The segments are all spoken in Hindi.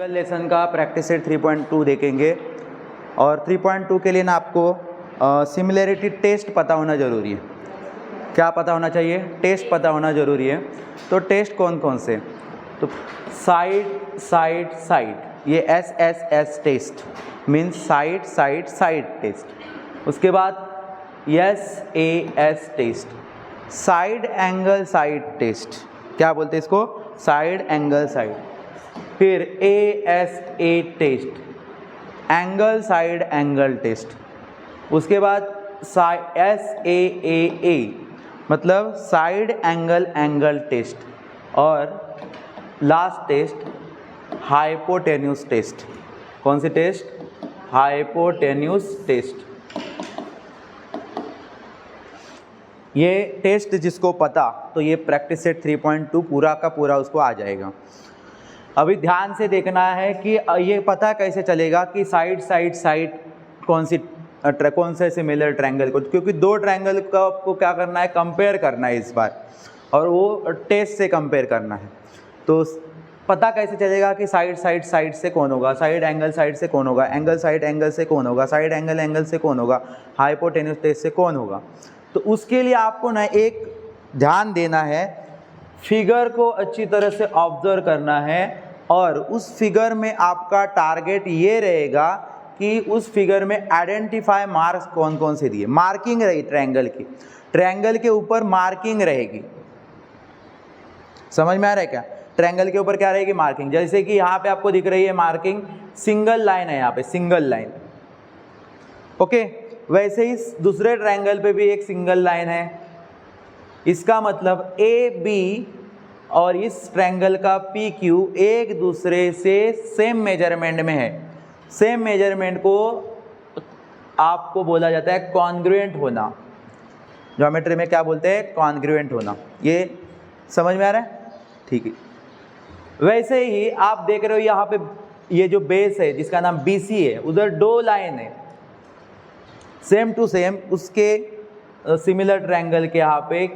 कल लेसन का प्रैक्टिस सेट 3.2 देखेंगे और 3.2 के लिए ना आपको सिमिलरिटी टेस्ट पता होना ज़रूरी है। क्या पता होना चाहिए? टेस्ट पता होना ज़रूरी है। तो टेस्ट कौन कौन से? तो साइड साइड साइड, ये SSS test means side side side test. उसके बाद SAS test, side angle side test. क्या बोलते हैं इसको? Side angle side. फिर ASA test, angle side angle test. उसके बाद SAAA मतलब साइड एंगल एंगल टेस्ट। और लास्ट टेस्ट हाइपोटेन्यूस टेस्ट। कौन सी टेस्ट? Hypotenuse test. ये टेस्ट जिसको पता तो ये प्रैक्टिस सेट 3.2 पूरा का पूरा उसको आ जाएगा। अभी ध्यान से देखना है कि ये पता कैसे चलेगा कि साइड साइड साइड कौन से सिमिलर ट्रायंगल को, क्योंकि दो ट्रायंगल का आपको क्या करना है? कंपेयर करना है इस बार, और वो टेस्ट से कंपेयर करना है। तो पता कैसे चलेगा कि साइड साइड साइड से कौन होगा, साइड एंगल साइड से कौन होगा, एंगल साइड एंगल से कौन होगा, साइड एंगल एंगल से कौन होगा, हाइपोटेन्यूस टेस्ट से कौन होगा? तो उसके लिए आपको ना एक ध्यान देना है, फिगर को अच्छी तरह से ऑब्जर्व करना है और उस फिगर में आपका टारगेट ये रहेगा कि उस फिगर में आइडेंटिफाई मार्क्स कौन कौन से दिए। मार्किंग रही ट्रायंगल की, ट्रायंगल के ऊपर मार्किंग रहेगी। समझ में आ रहा है क्या? ट्रायंगल के ऊपर क्या रहेगी? मार्किंग। जैसे कि यहाँ पे आपको दिख रही है मार्किंग, सिंगल लाइन है यहाँ पे, सिंगल लाइन। ओके, वैसे ही दूसरे ट्रायंगल पे भी एक सिंगल लाइन है। इसका मतलब AB और इस ट्रायंगल का PQ एक दूसरे से सेम मेजरमेंट में है। सेम मेजरमेंट को आपको बोला जाता है कॉन्ग्रुएंट होना। ज्योमेट्री में क्या बोलते हैं? कॉन्ग्रुएंट होना। ये समझ में आ रहा है? ठीक है। वैसे ही आप देख रहे हो यहाँ पे ये जो बेस है जिसका नाम BC है, उधर दो लाइन है सेम टू सेम, उसके सिमिलर ट्रायंगल के यहाँ पे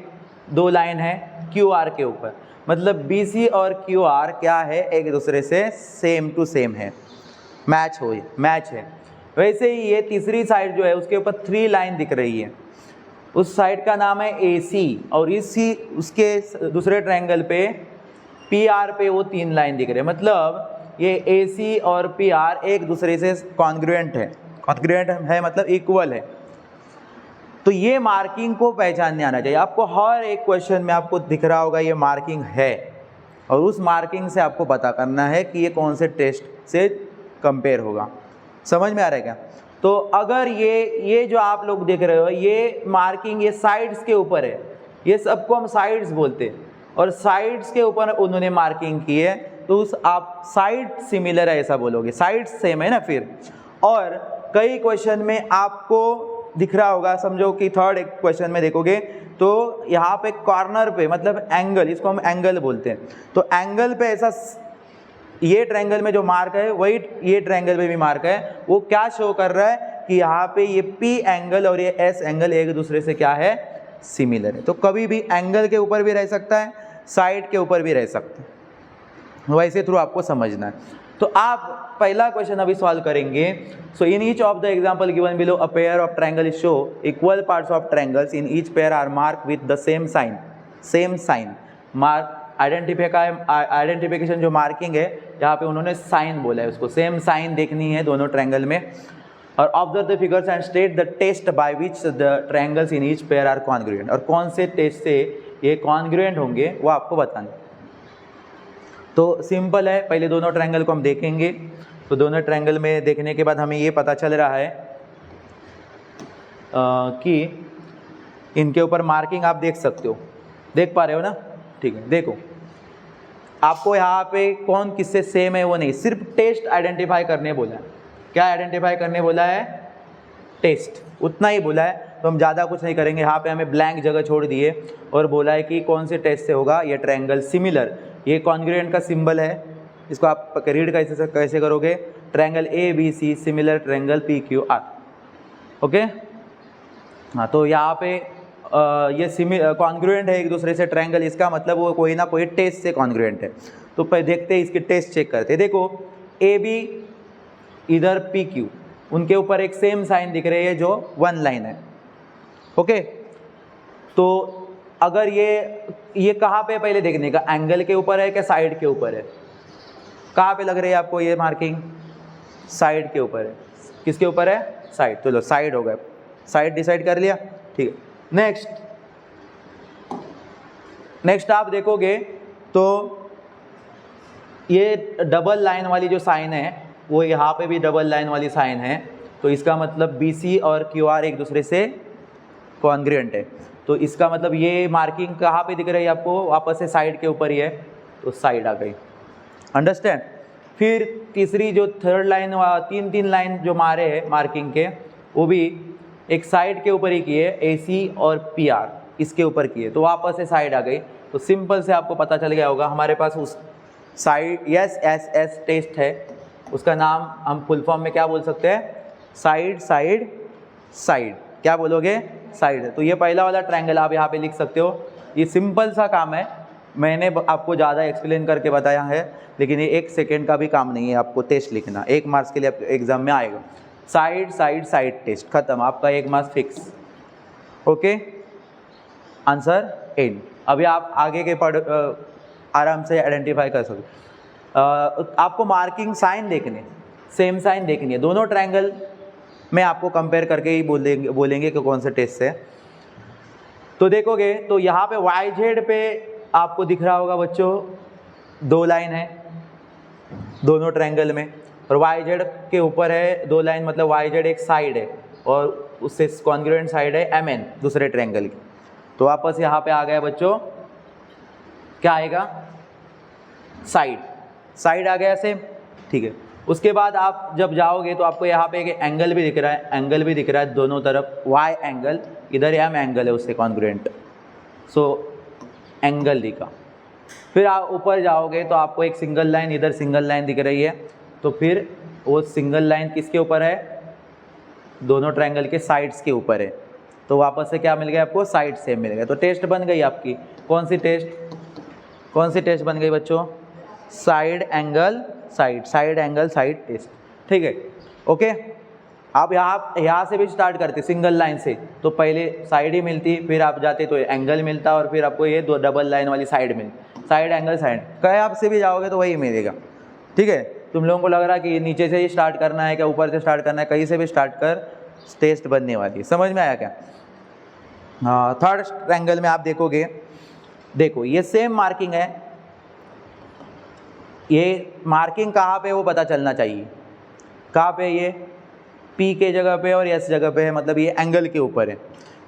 दो लाइन है QR के ऊपर। मतलब BC और QR क्या है? एक दूसरे से सेम टू सेम है, मैच है। वैसे ही ये तीसरी साइड जो है उसके ऊपर 3 लाइन दिख रही है। उस साइड का नाम है AC और उसके दूसरे ट्रायंगल पे PR पे वो 3 लाइन दिख रहे हैं। मतलब ये AC और PR एक दूसरे से कॉन्ग्रुएंट है। कॉन्ग्रुएंट है मतलब इक्वल है। तो ये मार्किंग को पहचानने आना चाहिए आपको। हर एक क्वेश्चन में आपको दिख रहा होगा ये मार्किंग है, और उस मार्किंग से आपको पता करना है कि ये कौन से टेस्ट से कंपेयर होगा। समझ में आ रहा है क्या? तो अगर ये जो आप लोग देख रहे हो ये मार्किंग ये साइड्स के ऊपर है, ये सबको हम साइड्स बोलते हैं, और साइड्स के ऊपर उन्होंने मार्किंग की है, तो उस आप साइड सिमिलर है ऐसा बोलोगे, साइड सेम है ना फिर। और कई क्वेश्चन में आपको दिख रहा होगा, समझो कि थर्ड एक क्वेश्चन में देखोगे तो यहाँ पे कॉर्नर पे मतलब एंगल, इसको हम एंगल बोलते हैं, तो एंगल पे ऐसा ये ट्रायंगल में जो मार्क है वही ये ट्रायंगल में भी मार्क है। वो क्या शो कर रहा है कि यहाँ पे ये P एंगल और ये S एंगल एक दूसरे से क्या है? सिमिलर है। तो कभी भी एंगल के ऊपर भी रह सकता है, साइड के ऊपर भी रह सकता है। वैसे थ्रू आपको समझना है। तो आप पहला क्वेश्चन अभी सॉल्व करेंगे। So in each of the example given below a pair of triangle show equal parts of triangles in each pair are mark with the same sign. Mark identification जो मार्किंग है यहाँ पे उन्होंने साइन बोला है, उसको सेम साइन देखनी है दोनों ट्रायंगल में। और observe the figures and state the test by which the triangles in each pair are congruent. और कौन से टेस्ट से ये कॉन्ग्रुएंट होंगे वो आपको बताना। तो सिंपल है, पहले दोनों ट्रायंगल को हम देखेंगे। तो दोनों ट्रायंगल में देखने के बाद हमें ये पता चल रहा है कि इनके ऊपर मार्किंग आप देख सकते हो, देख पा रहे हो ना? ठीक है, देखो आपको यहाँ पे कौन किससे सेम है वो नहीं, सिर्फ टेस्ट आइडेंटिफाई करने बोला है। क्या आइडेंटिफाई करने बोला है? टेस्ट, उतना ही बोला है। तो हम ज़्यादा कुछ नहीं करेंगे। यहाँ पे हमें ब्लैंक जगह छोड़ दिए और बोला है कि कौन से टेस्ट से होगा ये ट्रायंगल सिमिलर। ये कॉन्ग्रुएंट का सिंबल है, इसको आप रीड कैसे करोगे? Triangle ABC similar triangle PQR। Okay, हाँ, तो यहाँ पे ये कॉन्ग्रुएंट है एक दूसरे से ट्रायंगल, इसका मतलब वो कोई ना कोई टेस्ट से कॉन्ग्रुएंट है। तो देखते हैं इसके टेस्ट चेक करते हैं। देखो ए बी इधर पी क्यू, उनके ऊपर एक सेम साइन दिख रही है जो वन लाइन है। ओके, तो अगर ये कहाँ पे पहले देखने का, एंगल के ऊपर है क्या साइड के ऊपर है? कहाँ पे लग रही है आपको ये मार्किंग? साइड के ऊपर है। किसके ऊपर है? साइड। चलो साइड हो गया, साइड डिसाइड कर लिया, ठीक है। नेक्स्ट आप देखोगे तो ये डबल लाइन वाली जो साइन है वो यहाँ पे भी डबल लाइन वाली साइन है, तो इसका मतलब BC और QR एक दूसरे से कॉन्ग्रुएंट है। तो इसका मतलब ये मार्किंग कहाँ पे दिख रही है आपको? वापस से साइड के ऊपर ही है, तो साइड आ गई। अंडरस्टैंड? फिर तीसरी जो थर्ड लाइन, तीन लाइन जो मारे हैं मार्किंग के, वो भी एक साइड के ऊपर ही किए, AC और PR इसके ऊपर किए, तो वापस से साइड आ गई। तो सिंपल से आपको पता चल गया होगा हमारे पास उस साइड SSS टेस्ट है, उसका नाम हम फुल फॉर्म में क्या बोल सकते हैं? Side side side. क्या बोलोगे? साइड है। तो ये पहला वाला ट्रायंगल आप यहाँ पे लिख सकते हो। ये सिंपल सा काम है, मैंने आपको ज़्यादा एक्सप्लेन करके बताया है, लेकिन ये 1 सेकेंड का भी काम नहीं है आपको टेस्ट लिखना, 1 मार्क्स के लिए एग्जाम में आएगा। साइड साइड साइड टेस्ट खत्म, आपका 1 marks fix. Okay, answer and. अभी आप आगे के आराम से आइडेंटिफाई कर सकते। आपको मार्किंग साइन देखने, सेम साइन देखनी है दोनों ट्रायंगल में, आपको कंपेयर करके ही बोलेंगे कि कौन से टेस्ट से। तो देखोगे तो यहाँ पे YZ पे आपको दिख रहा होगा बच्चों 2 लाइन है दोनों ट्रायंगल में, और YZ के ऊपर है 2 लाइन, मतलब YZ एक साइड है और उससे कॉन्ग्रुएंट साइड है MN दूसरे ट्रायंगल की। तो वापस यहाँ पे आ गया बच्चों, क्या आएगा? साइड। साइड आ गया सेम, ठीक है। उसके बाद आप जब जाओगे तो आपको यहाँ पे एक एंगल भी दिख रहा है, एंगल भी दिख रहा है दोनों तरफ, Y एंगल, इधर M एंगल है उससे कॉन्ग्रुएंट, सो एंगल दिखा। फिर आप ऊपर जाओगे तो आपको एक सिंगल लाइन, इधर सिंगल लाइन दिख रही है, तो फिर वो सिंगल लाइन किसके ऊपर है? दोनों ट्रायंगल के साइड्स के ऊपर है। तो वापस से क्या मिल गया आपको? साइड सेम मिल गया। तो टेस्ट बन गई आपकी, कौन सी टेस्ट बन गई बच्चों? Side angle side, side angle side test, ठीक है। ओके, आप यहाँ से भी स्टार्ट करते सिंगल लाइन से, तो पहले साइड ही मिलती, फिर आप जाते तो एंगल मिलता, और फिर आपको ये 2 डबल लाइन वाली साइड मिलती, साइड एंगल साइड। कहीं आप से भी जाओगे तो वही मिलेगा, ठीक है। तुम लोगों को लग रहा है कि नीचे से ही स्टार्ट करना है क्या ऊपर से स्टार्ट करना है? कहीं से भी स्टार्ट कर, टेस्ट बनने वाली है। समझ में आया क्या? हाँ, थर्ड ट्रायंगल में आप देखोगे, देखो ये सेम मार्किंग है, ये मार्किंग कहाँ पे वो पता चलना चाहिए। कहाँ पे? ये P के जगह पे और S जगह पे है, मतलब ये एंगल के ऊपर है।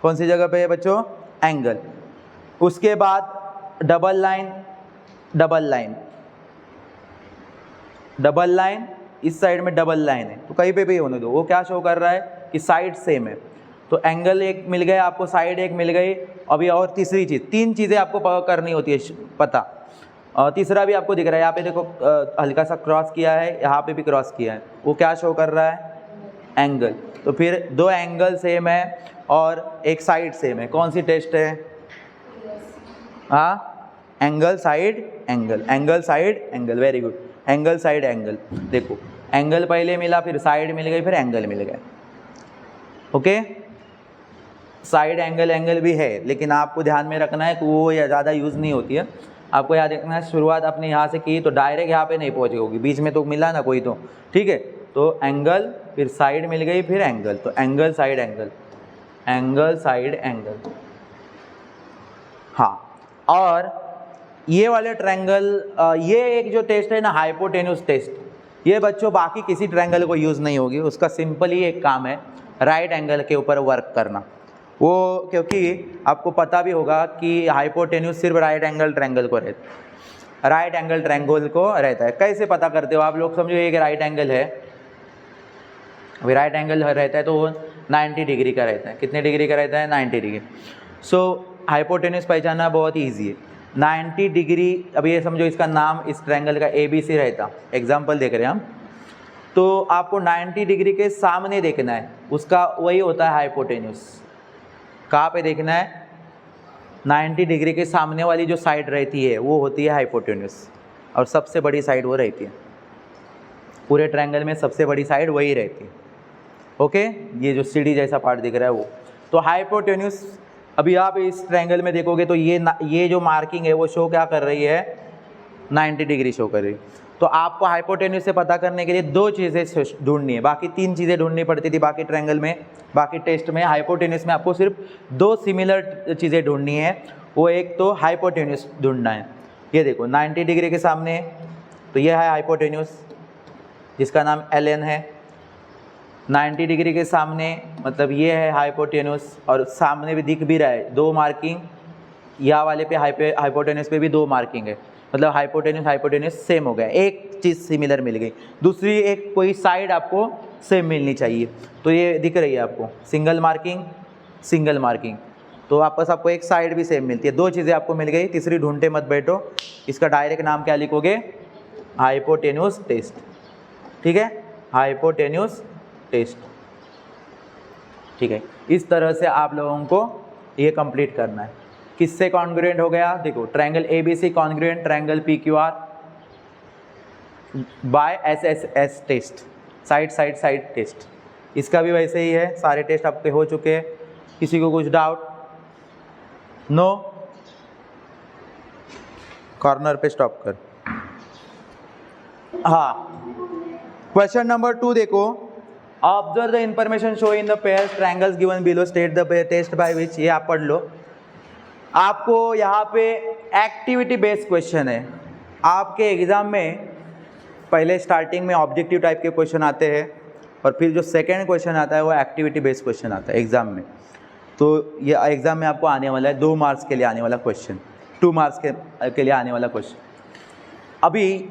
कौन सी जगह पे है बच्चों? एंगल। उसके बाद double line, double line, double line, इस साइड में डबल लाइन है, तो कहीं पे भी होने दो। वो क्या शो कर रहा है कि साइड सेम है, तो एंगल एक मिल गया आपको, साइड एक मिल गई। अभी और तीसरी चीज़, 3 चीज़ें आपको करनी होती है पता। तीसरा भी आपको दिख रहा है, यहाँ पे देखो हल्का सा क्रॉस किया है, यहाँ पे भी क्रॉस किया है, वो क्या शो कर रहा है? एंगल। तो फिर 2 एंगल सेम है और एक साइड सेम है, कौन सी टेस्ट है? हाँ, angle side angle, angle side angle, very good, angle side angle. देखो एंगल पहले मिला, फिर साइड मिल गई, फिर एंगल मिल गया। ओके, साइड एंगल एंगल भी है, लेकिन आपको ध्यान में रखना है कि वो या ज़्यादा यूज़ नहीं होती है। आपको याद रखना है शुरुआत अपने यहाँ से की तो डायरेक्ट यहाँ पे नहीं पहुँची होगी, बीच में तो मिला ना कोई, तो ठीक है। तो एंगल, फिर साइड मिल गई, फिर एंगल, तो angle side angle, angle side angle. हाँ, और ये वाले ट्रायंगल, ये एक जो टेस्ट है ना हाइपोटेन्यूस टेस्ट, ये बच्चों बाकी किसी ट्रायंगल को यूज़ नहीं होगी। उसका सिंपल ही एक काम है, राइट एंगल के ऊपर वर्क करना। वो क्योंकि आपको पता भी होगा कि हाइपोटेन्यूस सिर्फ राइट एंगल ट्रायंगल को रहता है, राइट एंगल ट्रायंगल को रहता है। कैसे पता करते हो आप लोग? समझो एक राइट एंगल है, अभी राइट एंगल रहता है तो वो 90 डिग्री का रहता है। कितने डिग्री का रहता है? 90 डिग्री। सो हाइपोटेन्यूस पहचानना बहुत ईजी है। 90 डिग्री, अब ये समझो इसका नाम इस ट्रायंगल का ABC रहता, एग्जाम्पल देख रहे हैं हम, तो आपको 90 डिग्री के सामने देखना है, उसका वही होता है हाइपोटेन्यूस। कहाँ पे देखना है? 90 डिग्री के सामने वाली जो साइड रहती है वो होती है हाइपोटेन्यूस, और सबसे बड़ी साइड वो रहती है। पूरे ट्रायंगल में सबसे बड़ी साइड वही रहती है। ओके, ये जो सीढ़ी जैसा पार्ट दिख रहा है वो। तो हाइपोटेन्यूस, अभी आप इस ट्रायंगल में देखोगे तो ये जो मार्किंग है वो शो क्या कर रही है, 90 डिग्री शो कर रही है। तो आपको हाइपोटेन्यूस से पता करने के लिए दो चीज़ें ढूंढनी है, बाकी तीन चीज़ें ढूंढनी पड़ती थी बाकी ट्रायंगल में, बाकी टेस्ट में। हाइपोटेन्यूस में आपको सिर्फ दो सिमिलर चीज़ें ढूंढनी है। वो एक तो हाइपोटेन्यूस ढूंढना है, ये देखो 90 डिग्री के सामने, तो ये है हाइपोटेन्यूस जिसका नाम ln है। 90 डिग्री के सामने मतलब ये है हाइपोटेन्यूस, और सामने भी दिख भी रहा है दो मार्किंग, या वाले पे हाइपोटेन्यूस पे भी दो मार्किंग है, मतलब हाइपोटेन्यूस सेम हो गया, एक चीज़ सिमिलर मिल गई, दूसरी एक कोई साइड आपको सेम मिलनी चाहिए। तो ये दिख रही है आपको सिंगल मार्किंग, तो वापस आपको एक साइड भी सेम मिलती है, दो चीज़ें आपको मिल गई, तीसरी ढूंढते मत बैठो। इसका डायरेक्ट नाम क्या लिखोगे, हाइपोटेन्यूस टेस्ट, ठीक है, हाइपोटेन्यूस टेस्ट, ठीक है। इस तरह से आप लोगों को ये कंप्लीट करना है। किससे कॉन्ग्रुएंट हो गया, देखो triangle ABC congruent triangle PQR by SSS test, side test. इसका भी वैसे ही है, सारे टेस्ट आपके हो चुके हैं। किसी को कुछ डाउट, नो, कॉर्नर पे स्टॉप कर। हाँ, क्वेश्चन नंबर 2 देखो, observe the information show in the pair triangles given below, state the pair test by which, ये आप पढ़ लो। आपको यहाँ पे एक्टिविटी बेस्ड क्वेश्चन है। आपके एग्जाम में पहले स्टार्टिंग में ऑब्जेक्टिव टाइप के क्वेश्चन आते हैं, और फिर जो सेकेंड क्वेश्चन आता है वो एक्टिविटी बेस्ड क्वेश्चन आता है एग्जाम में। तो ये एग्जाम में आपको आने वाला है 2 मार्क्स के लिए आने वाला क्वेश्चन, 2 मार्क्स के लिए आने वाला क्वेश्चन। अभी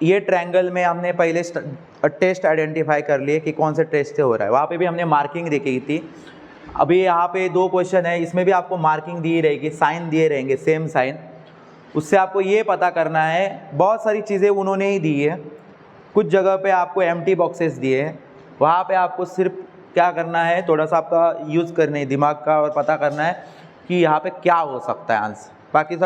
ये ट्रायंगल में हमने पहले टेस्ट आइडेंटिफाई कर लिए कि कौन से टेस्ट से हो रहा है, वहाँ पे भी हमने मार्किंग देखी थी। अभी यहाँ पे 2 क्वेश्चन है, इसमें भी आपको मार्किंग दी रहेगी, साइन दिए रहेंगे, सेम साइन। उससे आपको ये पता करना है, बहुत सारी चीज़ें उन्होंने ही दी है, कुछ जगह पे आपको एम्प्टी बॉक्सेस दिए हैं, वहाँ पे आपको सिर्फ क्या करना है, थोड़ा सा आपका यूज़ करने है दिमाग का, और पता करना है कि यहाँ पे क्या हो सकता है आंसर। बाकी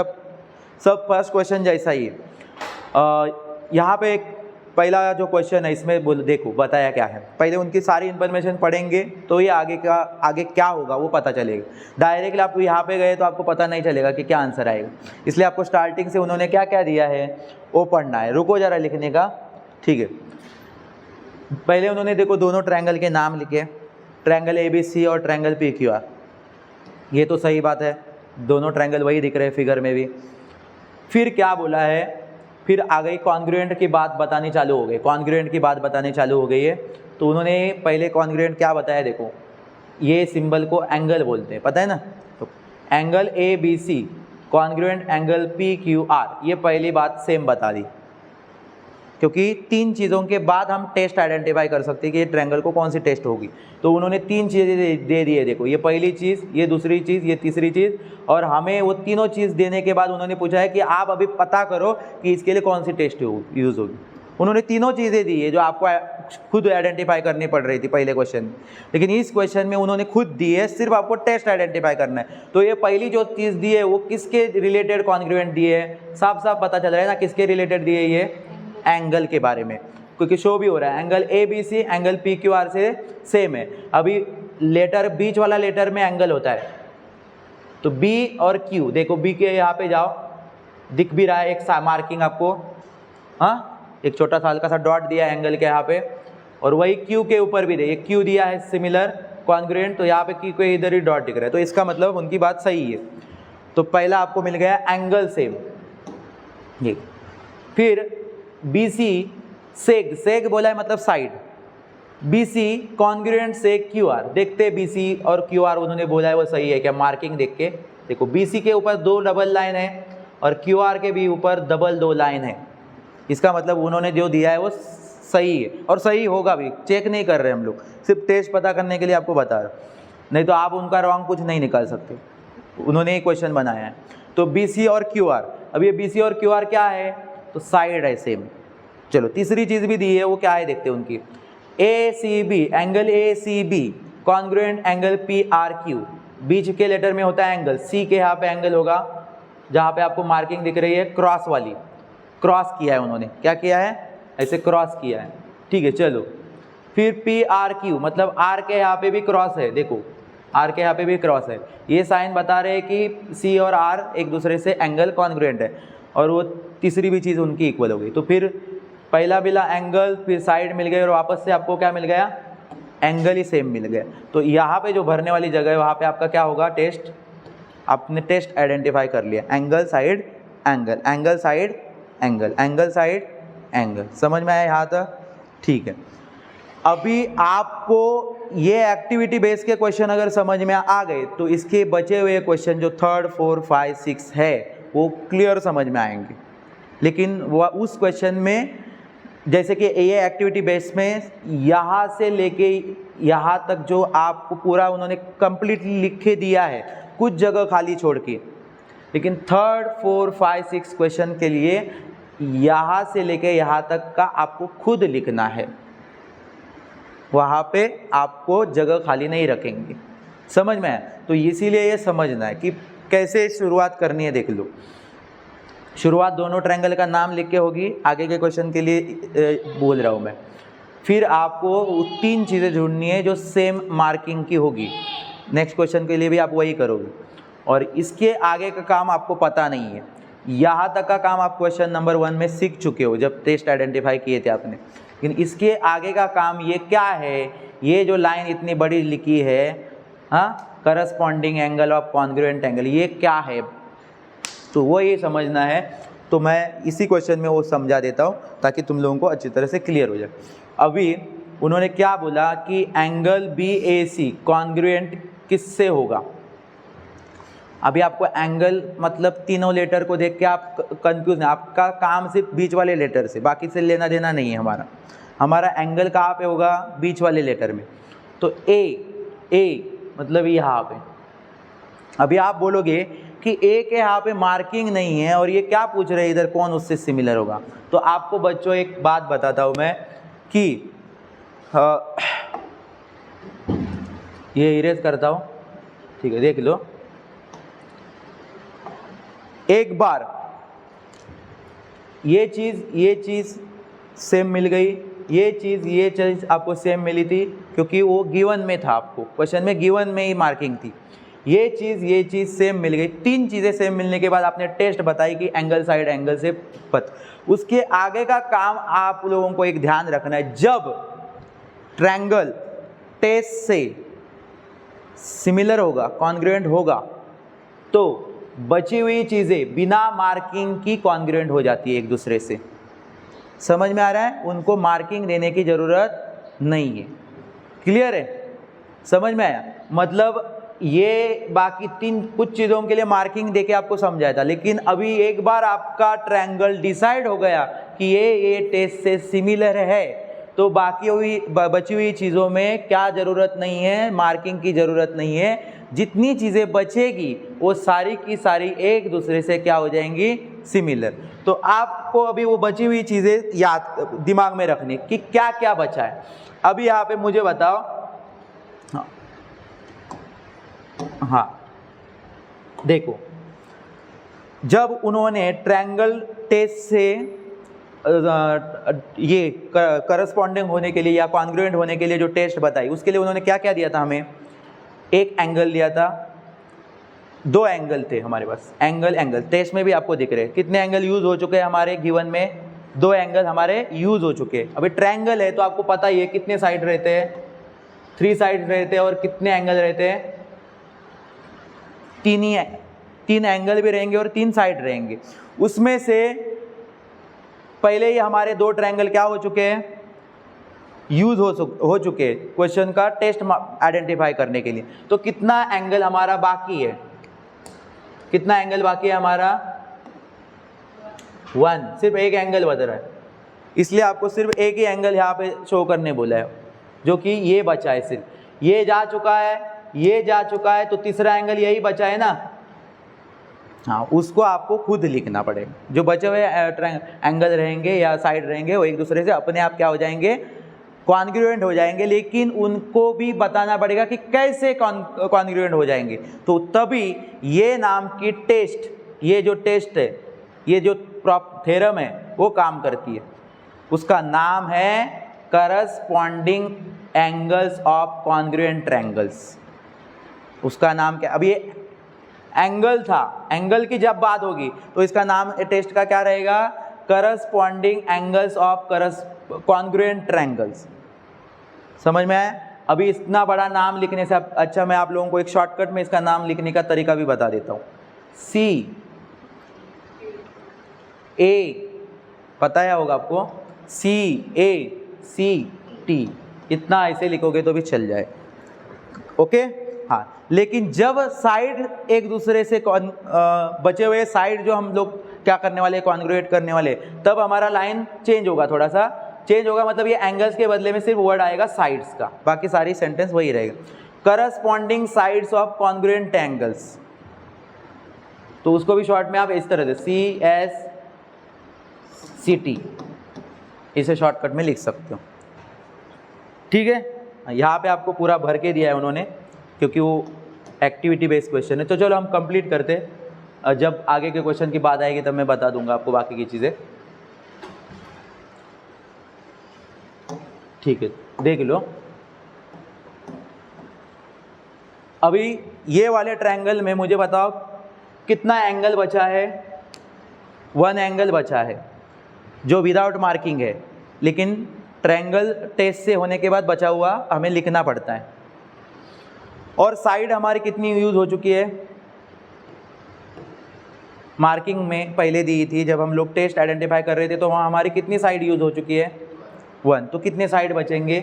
सब फर्स्ट क्वेश्चन जैसा ही है। यहाँ पे एक पहला जो क्वेश्चन है इसमें देखो बताया क्या है, पहले उनकी सारी इन्फॉर्मेशन पढ़ेंगे तो ये आगे क्या होगा वो पता चलेगा। डायरेक्टली आप यहाँ पे गए तो आपको पता नहीं चलेगा कि क्या आंसर आएगा, इसलिए आपको स्टार्टिंग से उन्होंने क्या क्या दिया है वो पढ़ना है। रुको जरा लिखने का, ठीक है। पहले उन्होंने देखो दोनों ट्रायंगल के नाम लिखे, ट्रायंगल ABC और ट्रायंगल PQR। ये तो सही बात है, दोनों ट्रायंगल वही दिख रहे हैं फिगर में भी। फिर क्या बोला है, फिर आ गई कॉन्ग्रुएंट की बात बतानी चालू हो गई, कॉन्ग्रुएंट की बात बतानी चालू हो गई है। तो उन्होंने पहले कॉन्ग्रुएंट क्या बताया, देखो ये सिंबल को एंगल बोलते हैं, पता है ना। तो angle ABC congruent angle PQR, ये पहली बात सेम बता दी, क्योंकि 3 चीज़ों के बाद हम टेस्ट आइडेंटिफाई कर सकते हैं कि ये ट्रायंगल को कौन सी टेस्ट होगी। तो उन्होंने 3 चीज़ें दे दी है, देखो ये पहली चीज़, ये दूसरी चीज़, ये तीसरी चीज़, और हमें वो तीनों चीज़ देने के बाद उन्होंने पूछा है कि आप अभी पता करो कि इसके लिए कौन सी टेस्ट यूज़ होगी। उन्होंने तीनों चीज़ें दी है जो आपको खुद आइडेंटिफाई करनी पड़ रही थी पहले क्वेश्चन में, लेकिन इस क्वेश्चन में उन्होंने खुद दी है, सिर्फ आपको टेस्ट आइडेंटिफाई करना है। तो ये पहली जो चीज़ दी है वो किसके रिलेटेड कॉन्ग्रुएंट दी है, साफ साफ पता चल रहा है ना किसके रिलेटेड दी है, ये एंगल के बारे में, क्योंकि शो भी हो रहा है एंगल ABC एंगल PQR से सेम है। अभी लेटर बीच वाला लेटर में एंगल होता है, तो B और Q, देखो B के यहाँ पे जाओ, दिख भी रहा है एक मार्किंग आपको, हाँ एक छोटा सा हल्का सा डॉट दिया है एंगल के यहाँ पे, और वही Q के ऊपर भी देखिए Q दिया है सिमिलर कॉन्ग्रुएंट, तो यहाँ पे Q के इधर ही डॉट दिख रहा है, तो इसका मतलब उनकी बात सही है। तो पहला आपको मिल गया एंगल सेम, ये। फिर BC सेग बोला है मतलब साइड, BC कॉन्ग्रुएंट सेग QR, देखते BC और QR उन्होंने बोला है वो सही है क्या, मार्किंग देख के देखो BC के ऊपर 2 डबल लाइन है और QR के भी ऊपर डबल 2 लाइन है, इसका मतलब उन्होंने जो दिया है वो सही है, और सही होगा भी, चेक नहीं कर रहे हम लोग, सिर्फ टेस्ट पता करने के लिए आपको बता रहे, नहीं तो आप उनका रॉन्ग कुछ नहीं निकाल सकते, उन्होंने ही क्वेश्चन बनाया है। तो BC और QR, अब ये BC और QR क्या है, तो साइड है सेम। चलो तीसरी चीज़ भी दी है, वो क्या है देखते हैं उनकी, ACB angle ACB congruent angle PRQ, बीच के लेटर में होता है एंगल, C के यहाँ पे एंगल होगा, जहाँ पे आपको मार्किंग दिख रही है क्रॉस वाली, क्रॉस किया है उन्होंने, क्या किया है, ऐसे क्रॉस किया है, ठीक है चलो। फिर पी आर क्यू, मतलब आर के यहाँ पे भी क्रॉस है, देखो आर के यहाँ पे भी क्रॉस है, ये साइन बता रहे हैं कि सी और आर एक दूसरे से एंगल कॉन्ग्रुएंट है, और वो तीसरी भी चीज़ उनकी इक्वल हो गई। तो फिर पहला मिला एंगल, फिर साइड मिल गई, और वापस से आपको क्या मिल गया, एंगल ही सेम मिल गया। तो यहाँ पे जो भरने वाली जगह है वहाँ पे आपका क्या होगा, टेस्ट, आपने टेस्ट आइडेंटिफाई कर लिया, angle side angle, angle side angle, angle side angle. समझ में आया यहाँ तक? ठीक है। अभी आपको ये एक्टिविटी बेस के क्वेश्चन अगर समझ में आ गए तो इसके बचे हुए क्वेश्चन जो 3, 4, 5, 6 है वो क्लियर समझ में आएंगे। लेकिन वो उस क्वेश्चन में जैसे कि ये एक्टिविटी बेस में यहाँ से लेके यहाँ तक जो आपको पूरा उन्होंने कंप्लीटली लिख के दिया है, कुछ जगह खाली छोड़ के, लेकिन 3, 4, 5, 6 क्वेश्चन के लिए यहाँ से लेके यहाँ तक का आपको खुद लिखना है, वहाँ पे आपको जगह खाली नहीं रखेंगे। समझ में आया? तो इसीलिए ये समझना है कि कैसे शुरुआत करनी है। देख लो, शुरुआत दोनों ट्रायंगल का नाम लिख के होगी, आगे के क्वेश्चन के लिए बोल रहा हूँ मैं। फिर आपको 3 चीज़ें ढूंढनी है जो सेम मार्किंग की होगी, नेक्स्ट क्वेश्चन के लिए भी आप वही करोगे, और इसके आगे का काम आपको पता नहीं है। यहाँ तक का काम आप क्वेश्चन नंबर 1 में सीख चुके हो जब टेस्ट आइडेंटिफाई किए थे आपने, लेकिन इसके आगे का काम ये क्या है, ये जो लाइन इतनी बड़ी लिखी है, हाँ, corresponding angle of congruent angle, ये क्या है, तो वो ये समझना है। तो मैं इसी क्वेश्चन में वो समझा देता हूँ ताकि तुम लोगों को अच्छी तरह से क्लियर हो जाए। अभी उन्होंने क्या बोला कि एंगल बी ए सी कॉन्ग्रुएंट किससे होगा। अभी आपको एंगल मतलब तीनों लेटर को देख के आप कंफ्यूज नहीं, आपका काम सिर्फ बीच वाले लेटर से, बाकी से लेना देना नहीं है हमारा एंगल कहाँ पे होगा, बीच वाले लेटर में। तो ए मतलब यहाँ पे। अभी आप बोलोगे कि ए के यहाँ पे मार्किंग नहीं है और ये क्या पूछ रहे हैं इधर, कौन उससे सिमिलर होगा। तो आपको बच्चों एक बात बताता हूँ मैं कि ये इरेज करता हूँ, ठीक है, देख लो। एक बार ये चीज़ सेम मिल गई, ये चीज़ आपको सेम मिली थी क्योंकि वो गिवन में था, आपको क्वेश्चन में गिवन में ही मार्किंग थी। ये चीज़ सेम मिल गई। 3 चीज़ें सेम मिलने के बाद आपने टेस्ट बताई कि एंगल साइड एंगल से पथ। उसके आगे का काम आप लोगों को एक ध्यान रखना है, जब ट्रायंगल टेस्ट से सिमिलर होगा, कॉन्ग्रुएंट होगा, तो बची हुई चीज़ें बिना मार्किंग की कॉन्ग्रुएंट हो जाती है एक दूसरे से। समझ में आ रहा है? उनको मार्किंग देने की ज़रूरत नहीं है। क्लियर है? समझ में आया? मतलब ये बाकी 3 कुछ चीज़ों के लिए मार्किंग देके आपको समझाया था, लेकिन अभी एक बार आपका ट्रायंगल डिसाइड हो गया कि ये टेस्ट से सिमिलर है, तो बाकी बची हुई चीज़ों में क्या ज़रूरत नहीं है, मार्किंग की ज़रूरत नहीं है। जितनी चीज़ें बचेगी वो सारी की सारी एक दूसरे से क्या हो जाएंगी, सिमिलर। तो आपको अभी वो बची हुई चीज़ें याद दिमाग में रखनी कि क्या क्या बचा है। अभी यहाँ पे मुझे बताओ, हाँ देखो, जब उन्होंने ट्रायंगल टेस्ट से ये करस्पॉन्डिंग होने के लिए या कॉन्ग्रुएंट होने के लिए जो टेस्ट बताई, उसके लिए उन्होंने क्या क्या दिया था हमें, एक एंगल दिया था, 2 एंगल थे हमारे पास, एंगल टेस्ट में भी आपको दिख रहे हैं कितने एंगल यूज हो चुके हैं हमारे गिवन में, 2 एंगल हमारे यूज हो चुके हैं। अभी ट्रायंगल है तो आपको पता ही है कितने साइड रहते हैं, 3 साइड रहते हैं, और कितने एंगल रहते हैं, 3 एंगल भी रहेंगे और 3 साइड रहेंगे। उसमें से पहले ही हमारे 2 ट्रायंगल क्या हो चुके हैं, यूज हो चुके हैं क्वेश्चन का टेस्ट आइडेंटिफाई करने के लिए। तो कितना एंगल हमारा बाकी है, कितना एंगल बाकी है हमारा, 1, सिर्फ एक एंगल बच रहा है, इसलिए आपको सिर्फ एक ही एंगल यहाँ पे शो करने बोला है, जो कि ये बचा है। सिर्फ ये जा चुका है, ये जा चुका है, तो तीसरा एंगल यही बचा है ना, हाँ, उसको आपको खुद लिखना पड़ेगा। जो बचे हुए एंगल रहेंगे या साइड रहेंगे वो एक दूसरे से अपने आप क्या हो जाएंगे, कॉन्ग्रुएंट हो जाएंगे, लेकिन उनको भी बताना पड़ेगा कि कैसे कॉन्ग्रुएंट हो जाएंगे। तो तभी ये नाम की टेस्ट, ये जो टेस्ट है, ये जो थ्योरम है वो काम करती है। उसका नाम है corresponding angles of congruent triangles. उसका नाम क्या, अब ये एंगल था, एंगल की जब बात होगी तो इसका नाम टेस्ट का क्या रहेगा, corresponding angles of congruent triangles. समझ में आया? अभी इतना बड़ा नाम लिखने से अच्छा मैं आप लोगों को एक शॉर्टकट में इसका नाम लिखने का तरीका भी बता देता हूँ। सी ए, पता है होगा आपको, सी ए सी टी, इतना ऐसे लिखोगे तो भी चल जाए। ओके हाँ, लेकिन जब साइड एक दूसरे से बचे हुए साइड जो हम लोग क्या करने वाले, कॉन्ग्रुएट करने वाले, तब हमारा लाइन चेंज होगा, थोड़ा सा चेंज होगा। मतलब ये एंगल्स के बदले में सिर्फ वर्ड आएगा साइड्स का, बाकी सारी सेंटेंस वही रहेगा। Corresponding sides of congruent angles, तो उसको भी शॉर्ट में आप इस तरह से CSCT इसे शॉर्टकट में लिख सकते हो। ठीक है, यहाँ पे आपको पूरा भर के दिया है उन्होंने, क्योंकि वो एक्टिविटी बेस्ड क्वेश्चन है। तो चलो हम कंप्लीट करते हैं, जब आगे के क्वेश्चन की बात आएगी तब मैं बता दूंगा आपको बाकी की चीज़ें। ठीक है, देख लो। अभी ये वाले ट्रायंगल में मुझे बताओ कितना एंगल बचा है, 1 एंगल बचा है जो विदाउट मार्किंग है, लेकिन ट्रायंगल टेस्ट से होने के बाद बचा हुआ हमें लिखना पड़ता है। और साइड हमारी कितनी यूज़ हो चुकी है, मार्किंग में पहले दी थी जब हम लोग टेस्ट आइडेंटिफाई कर रहे थे, तो वहाँ हमारी कितनी साइड यूज़ हो चुकी है, 1। तो कितने साइड बचेंगे,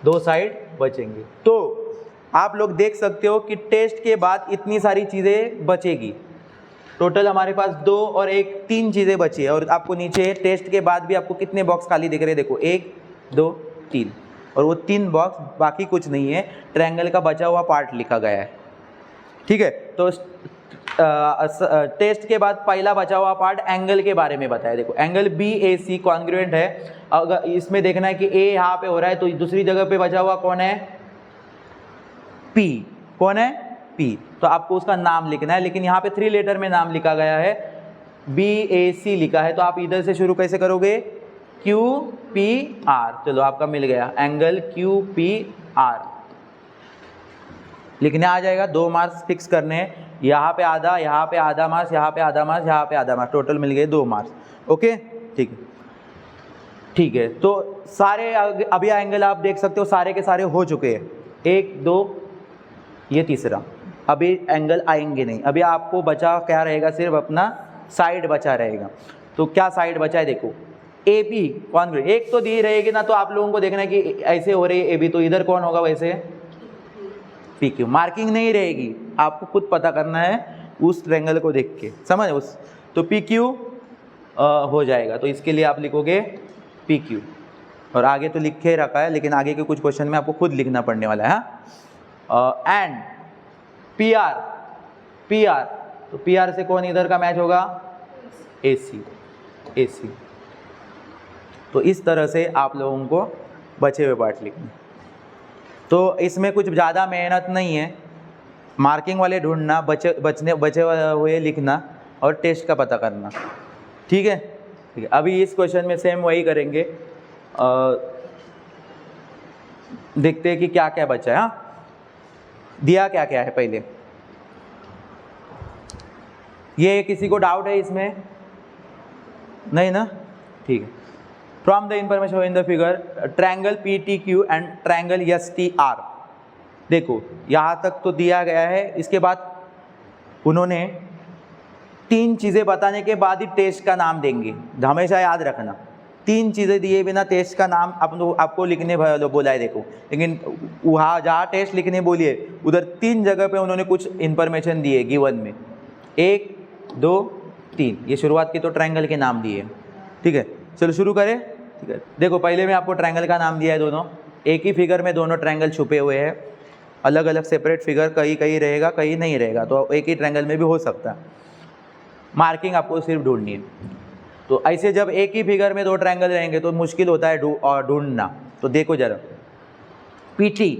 2 साइड बचेंगे। तो आप लोग देख सकते हो कि टेस्ट के बाद इतनी सारी चीज़ें बचेगी। टोटल हमारे पास 2 और 1 3 चीज़ें बची है। और आपको नीचे टेस्ट के बाद भी आपको कितने बॉक्स खाली दिख रहे हैं, देखो 1 2 3, और वो 3 बॉक्स बाकी कुछ नहीं है, ट्रायंगल का बचा हुआ पार्ट लिखा गया है। ठीक है, तो टेस्ट के बाद पहला बचा हुआ पार्ट एंगल के बारे में बताया। देखो एंगल BAC कॉन्ग्रुएंट है। अगर इसमें देखना है कि A यहाँ पे हो रहा है, तो दूसरी जगह पे बचा हुआ कौन है, P। कौन है, P। तो आपको उसका नाम लिखना है, लेकिन यहाँ पे 3 लेटर में नाम लिखा गया है, BAC लिखा है। तो आप इधर से शुरू कैसे करोगे, QPR। चलो आपका मिल गया एंगल QPR, लिखने आ जाएगा। 2 मार्क्स फिक्स करने हैं, यहाँ पे आधा, यहाँ पे आधा मार्क्स, यहाँ पे आधा मार्क्स, यहाँ पे आधा मार्क्स, टोटल मिल गए 2 मार्क्स। ओके ठीक है, ठीक है। तो सारे अभी एंगल आप देख सकते हो सारे के सारे हो चुके हैं, 1 2, ये तीसरा। अभी एंगल आएंगे नहीं, अभी आपको बचा क्या रहेगा, सिर्फ अपना साइड बचा रहेगा। तो क्या साइड बचा है, देखो AB कॉन्ग्रुएंट, एक तो दी रहेगी ना, तो आप लोगों को देखना है कि ऐसे हो रही है AB, तो इधर कौन होगा, वैसे PQ। मार्किंग नहीं रहेगी, आपको खुद पता करना है उस ट्रायंगल को देख के, समझ उस, तो PQ हो जाएगा। तो इसके लिए आप लिखोगे PQ, और आगे तो लिखे रखा है, लेकिन आगे के कुछ क्वेश्चन में आपको खुद लिखना पड़ने वाला है। एंड PR, तो PR से कौन इधर का मैच होगा, AC। तो इस तरह से आप लोगों को बचे हुए पार्ट लिखने। तो इसमें कुछ ज़्यादा मेहनत नहीं है, मार्किंग वाले ढूंढना, बचे हुए लिखना, और टेस्ट का पता करना। ठीक है, ठीक है। अभी इस क्वेश्चन में सेम वही करेंगे, देखते हैं कि क्या क्या बचा है। हाँ, दिया क्या क्या है पहले, ये किसी को डाउट है इसमें, नहीं ना, ठीक है। From the information in the figure triangle PTQ and triangle STR। देखो यहाँ तक तो दिया गया है, इसके बाद उन्होंने 3 चीज़ें बताने के बाद ही टेस्ट का नाम देंगे, हमेशा याद रखना। 3 चीज़ें दिए बिना टेस्ट का नाम आपको लिखने बोला है। देखो, लेकिन वहाँ जहाँ टेस्ट लिखने बोलिए उधर 3 जगह पे उन्होंने कुछ इन्फॉर्मेशन दी है गिवन में, 1 2 3, ये शुरुआत की तो ट्रायंगल के नाम दिए। ठीक है, चलो शुरू करें। ठीक है, देखो पहले में आपको ट्रायंगल का नाम दिया है, दोनों एक ही फिगर में दोनों ट्रायंगल छुपे हुए हैं, अलग अलग सेपरेट फिगर, कहीं कहीं रहेगा कहीं नहीं रहेगा, तो एक ही ट्रायंगल में भी हो सकता है। मार्किंग आपको सिर्फ ढूंढनी है। तो ऐसे जब एक ही फिगर में 2 ट्रायंगल रहेंगे तो मुश्किल होता है ढूंढना। तो देखो जरा, PT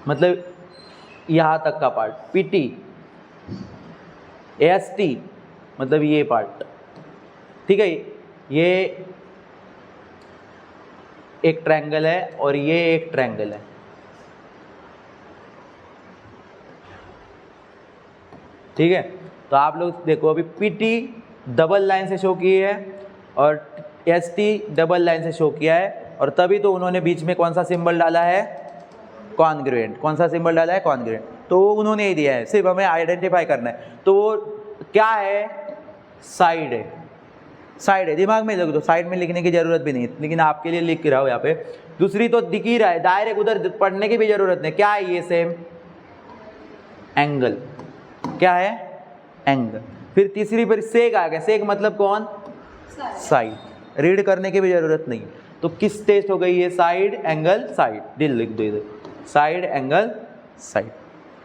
मतलब यहाँ तक का पार्ट, PT, ST मतलब ये पार्ट। ठीक है, ये एक ट्रायंगल है और ये एक ट्रायंगल है। ठीक है, तो आप लोग देखो अभी PT डबल लाइन से शो की है और ST डबल लाइन से शो किया है, और तभी तो उन्होंने बीच में कौन सा सिंबल डाला है, कॉन्ग्रुएंट। कौन सा सिंबल डाला है, कॉन्ग्रुएंट। तो वो उन्होंने ही दिया है, सिर्फ हमें आइडेंटिफाई करना है। तो वो क्या है, साइड है। साइड है, दिमाग में लिख दो, साइड में लिखने की जरूरत भी नहीं, लेकिन आपके लिए लिख रहा हूँ यहाँ पे। दूसरी तो दिख ही रहा है, डायरेक्ट उधर पढ़ने की भी जरूरत नहीं। क्या है ये, सेम एंगल। क्या है, एंगल। फिर तीसरी पर सेक आ गया, सेक मतलब कौन, साइड। रीड करने की भी जरूरत नहीं। तो किस टेस्ट हो गई है, साइड एंगल साइड। दिल लिख दो इधर, side angle side,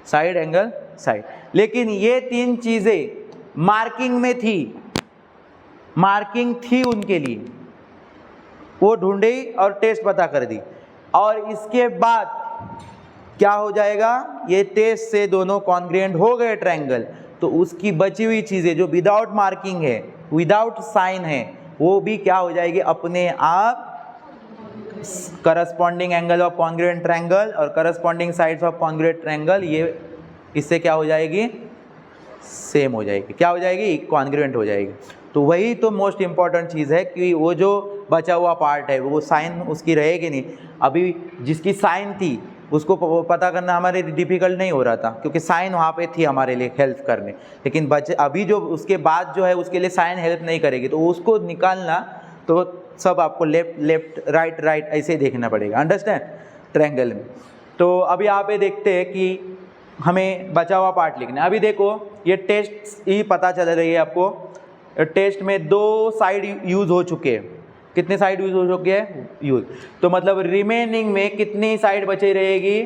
side angle side. लेकिन ये तीन चीजें मार्किंग में थी, मार्किंग थी उनके लिए, वो ढूंढी और टेस्ट पता कर दी। और इसके बाद क्या हो जाएगा, ये टेस्ट से दोनों कॉन्ग्रुएंट हो गए ट्रायंगल, तो उसकी बची हुई चीजें जो विदाउट मार्किंग है, विदाउट साइन है, वो भी क्या हो जाएगी, अपने आप corresponding angle of congruent triangle और corresponding sides of congruent triangle, ये इससे क्या हो जाएगी, सेम हो जाएगी। क्या हो जाएगी, कॉन्ग्रुएंट हो जाएगी। तो वही तो मोस्ट इंपॉर्टेंट चीज़ है कि वो जो बचा हुआ पार्ट है वो साइन उसकी रहेगी नहीं। अभी जिसकी साइन थी उसको पता करना हमारे डिफ़िकल्ट नहीं हो रहा था, क्योंकि साइन वहाँ पे थी हमारे लिए हेल्प करने। लेकिन बचे अभी जो उसके बाद जो है उसके लिए साइन हेल्प नहीं करेगी, तो उसको निकालना तो सब आपको लेफ्ट लेफ्ट राइट राइट ऐसे देखना पड़ेगा, अंडरस्टैंड, ट्रायंगल में। तो अभी यहाँ पे देखते हैं कि हमें बचा हुआ पार्ट लिखना है। अभी देखो ये टेस्ट ही पता चल रही है आपको, टेस्ट में 2 साइड यूज़ हो चुके हैं। कितने साइड यूज़ हो चुके हैं, यूज़। तो मतलब रिमेनिंग में कितनी साइड बची रहेगी,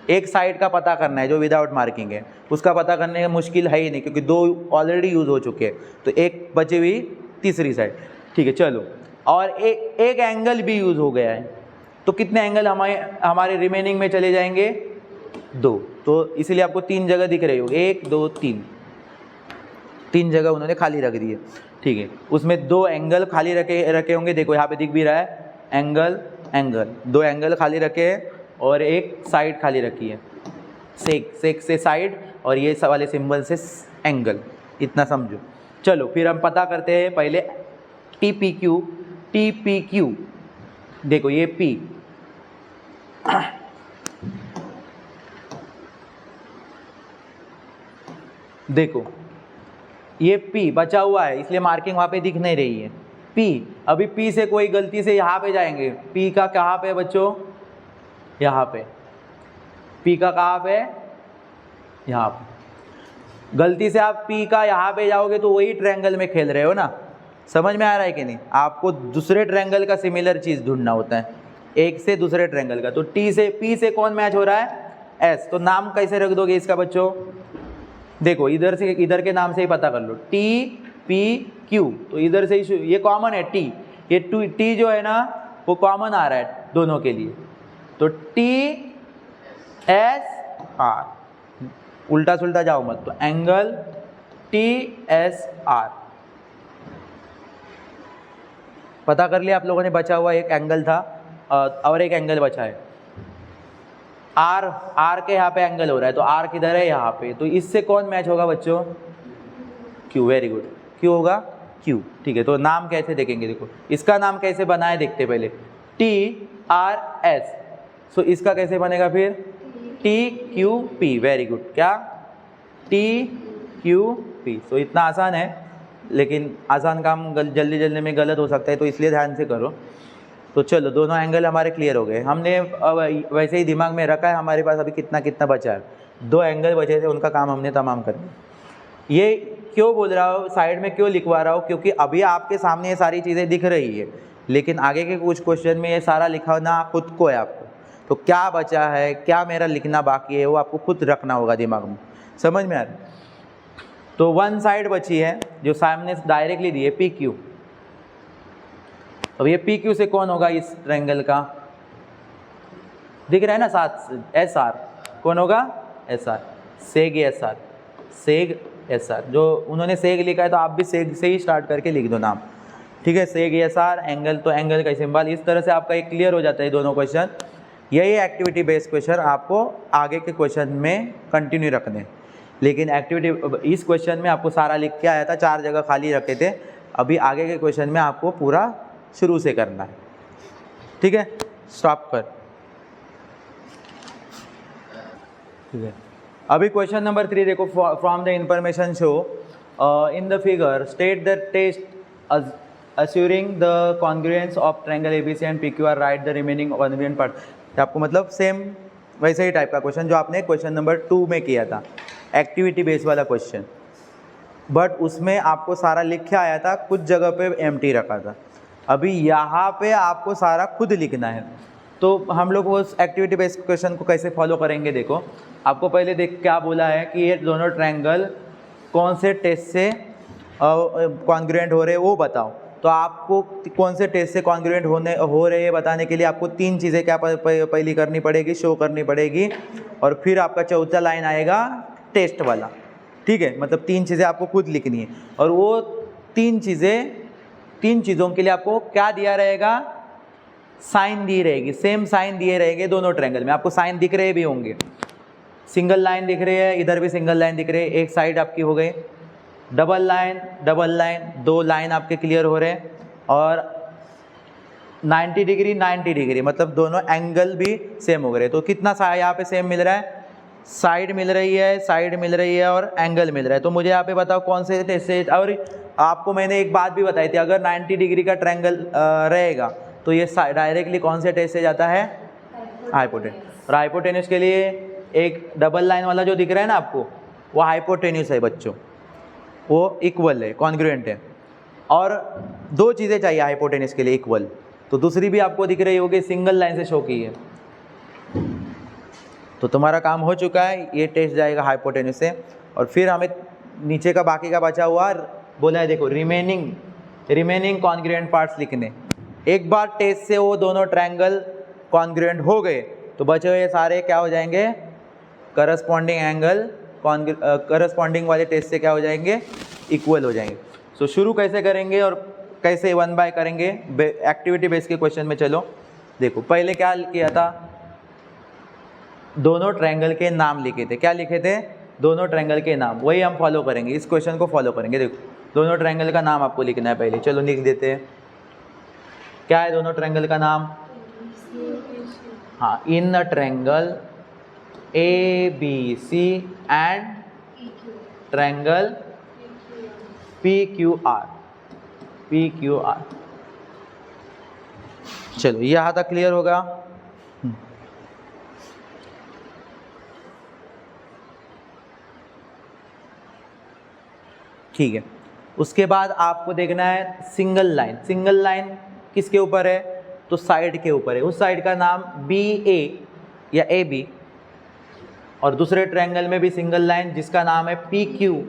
एक साइड का पता करना है जो विदाउट मार्किंग है, उसका पता करने का मुश्किल है ही नहीं, क्योंकि 2 ऑलरेडी यूज़ हो चुके हैं। तो एक बची हुई तीसरी साइड, ठीक है चलो। और एक एंगल भी यूज़ हो गया है, तो कितने एंगल हमारे रिमेनिंग में चले जाएंगे, 2। तो इसलिए आपको 3 जगह दिख रही हो, 1 2 3 जगह उन्होंने खाली रख दी है, ठीक है। उसमें 2 एंगल खाली रखे होंगे, देखो यहाँ पे दिख भी रहा है, एंगल एंगल, 2 एंगल खाली रखे हैं और एक साइड खाली रखी है, सेक से साइड और ये वाले सिंबल से एंगल, इतना समझो। चलो फिर हम पता करते हैं पहले TPQ। देखो ये P, देखो ये P बचा हुआ है, इसलिए मार्किंग वहाँ पे दिख नहीं रही है। P, अभी P से कोई गलती से यहाँ पे जाएंगे, P का कहाँ पे बच्चों, यहाँ पे। P का कहाँ पे, यहाँ पे। गलती से आप P का यहाँ पे जाओगे तो वही ट्रायंगल में खेल रहे हो ना, समझ में आ रहा है कि नहीं। आपको दूसरे ट्रायंगल का सिमिलर चीज़ ढूंढना होता है, एक से दूसरे ट्रायंगल का। तो P से कौन मैच हो रहा है, S। तो नाम कैसे रख दोगे इसका बच्चों, देखो इधर से इधर के नाम से ही पता कर लो, TPQ। तो इधर से ही ये कॉमन है T, ये T जो है ना वो कॉमन आ रहा है दोनों के लिए। तो TSR, उल्टा सुल्टा जाओ मत, तो एंगल TSR पता कर लिया आप लोगों ने। बचा हुआ एक एंगल था और एक एंगल बचा है, R के यहाँ पे एंगल हो रहा है, तो R किधर है, यहाँ पे। तो इससे कौन मैच होगा बच्चों, Q। वेरी गुड, Q होगा Q, ठीक है। तो नाम कैसे देखेंगे, देखो इसका नाम कैसे बना है देखते पहले, TRS। सो इसका कैसे बनेगा फिर, TQP। वेरी गुड, क्या, TQP। सो इतना आसान है, लेकिन आसान काम जल्दी जल्दी में गलत हो सकता है, तो इसलिए ध्यान से करो। तो चलो दोनों एंगल हमारे क्लियर हो गए। हमने वैसे ही दिमाग में रखा है हमारे पास अभी कितना कितना बचा है, 2 एंगल बचे थे, उनका काम हमने तमाम कर दिया। ये क्यों बोल रहा हूँ, साइड में क्यों लिखवा रहा हूँ, क्योंकि अभी आपके सामने ये सारी चीज़ें दिख रही है, लेकिन आगे के कुछ क्वेश्चन में ये सारा लिखना खुद को है आपको। तो क्या बचा है, क्या मेरा लिखना बाकी है, वो आपको खुद रखना होगा दिमाग में, समझ में आ रहा है। तो 1 साइड बची है जो सामने डायरेक्टली दी है, PQ। अब ये PQ से कौन होगा इस ट्रायंगल का, दिख रहा है ना साथ, SR। कौन होगा, SR, सेग SR, सेग SR। जो उन्होंने सेग लिखा है तो आप भी सेग से ही स्टार्ट करके लिख दो नाम। ठीक है, सेग एस आर, एंगल तो एंगल का सिंबल। इस तरह से आपका एक क्लियर हो जाता है दोनों क्वेश्चन। यही एक्टिविटी बेस्ड क्वेश्चन आपको आगे के क्वेश्चन में कंटिन्यू रखने, लेकिन एक्टिविटी इस क्वेश्चन में आपको सारा लिख के आया था, 4 जगह खाली रखे थे। अभी आगे के क्वेश्चन में आपको पूरा शुरू से करना है। ठीक है, स्टॉप कर। ठीक है, अभी क्वेश्चन नंबर 3 देखो। From the information show in the figure state the test assuring the congruence of triangle ABC and PQR, write the remaining congruent part। आपको मतलब सेम वैसे ही टाइप का क्वेश्चन जो आपने क्वेश्चन नंबर 2 में किया था, एक्टिविटी बेस वाला क्वेश्चन, बट उसमें आपको सारा लिख के आया था, कुछ जगह पे एम्प्टी रखा था। अभी यहाँ पे आपको सारा खुद लिखना है। तो हम लोग उस एक्टिविटी बेस्ड क्वेश्चन को कैसे फॉलो करेंगे, देखो आपको पहले देख क्या बोला है कि ये दोनों ट्रायंगल कौन से टेस्ट से कॉन्ग्रुएंट हो रहे हैं वो बताओ। तो आपको कौन से टेस्ट से कॉन्ग्रुएंट हो रहे हैं बताने के लिए आपको 3 चीज़ें क्या पहली करनी पड़ेगी, शो करनी पड़ेगी, और फिर आपका चौथा लाइन आएगा टेस्ट वाला। ठीक है, मतलब 3 चीज़ें आपको खुद लिखनी है, और वो 3 चीज़ों के लिए आपको क्या दिया रहेगा, साइन दी रहेगी, सेम साइन दिए रहेंगे दोनों ट्रायंगल में। आपको साइन दिख रहे भी होंगे, सिंगल लाइन दिख रही है, इधर भी सिंगल लाइन दिख रही है, एक साइड आपकी हो गई, डबल लाइन 2 लाइन आपके क्लियर हो रहे हैं, और 90 डिग्री 90 डिग्री, मतलब दोनों एंगल भी सेम हो गए। तो कितना सा यहाँ पे सेम मिल रहा है, साइड मिल रही है और एंगल मिल रहा है। तो मुझे यहाँ पे बताओ कौन से टेस्ट से। और आपको मैंने एक बात भी बताई थी, अगर 90 डिग्री का ट्रायंगल रहेगा तो ये डायरेक्टली कौन से टेस्ट से जाता है, हाइपोटेन्यूस। और हाइपोटेन्यूस के लिए एक डबल लाइन वाला जो दिख रहा है ना आपको, वो हाइपोटेन्यूस है बच्चों, वो इक्वल है, कॉन्ग्रुएंट है। और 2 चीज़ें चाहिए हाइपोटेन्यूस के लिए इक्वल, तो दूसरी भी आपको दिख रही होगी, सिंगल लाइन से शो की है। तो तुम्हारा काम हो चुका है, ये टेस्ट जाएगा हाइपोटेन्यूस से। और फिर हमें नीचे का बाकी का बचा हुआ बोला है, देखो रिमेनिंग कॉन्ग्रुएंट पार्ट्स लिखने। एक बार टेस्ट से वो दोनों ट्रायंगल कॉन्ग्रुएंट हो गए तो बचे हुए सारे क्या हो जाएंगे, करस्पॉन्डिंग एंगल करस्पॉन्डिंग वाले टेस्ट से क्या हो जाएंगे, इक्वल हो जाएंगे। सो शुरू कैसे करेंगे और कैसे 1 बाय करेंगे एक्टिविटी बेस के क्वेश्चन में। चलो देखो, पहले क्या किया था, दोनों ट्रायंगल के नाम लिखे थे। क्या लिखे थे, दोनों ट्रायंगल के नाम। वही हम फॉलो करेंगे, इस क्वेश्चन को फॉलो करेंगे। देखो दोनों ट्रायंगल का नाम आपको लिखना है पहले। चलो लिख देते हैं, क्या है दोनों ट्रायंगल का नाम। हाँ, in a triangle ABC and triangle PQR। चलो यहाँ तक क्लियर होगा। ठीक है, उसके बाद आपको देखना है सिंगल लाइन किसके ऊपर है, तो साइड के ऊपर है। उस साइड का नाम BA या AB, और दूसरे ट्रायंगल में भी सिंगल लाइन जिसका नाम है PQ।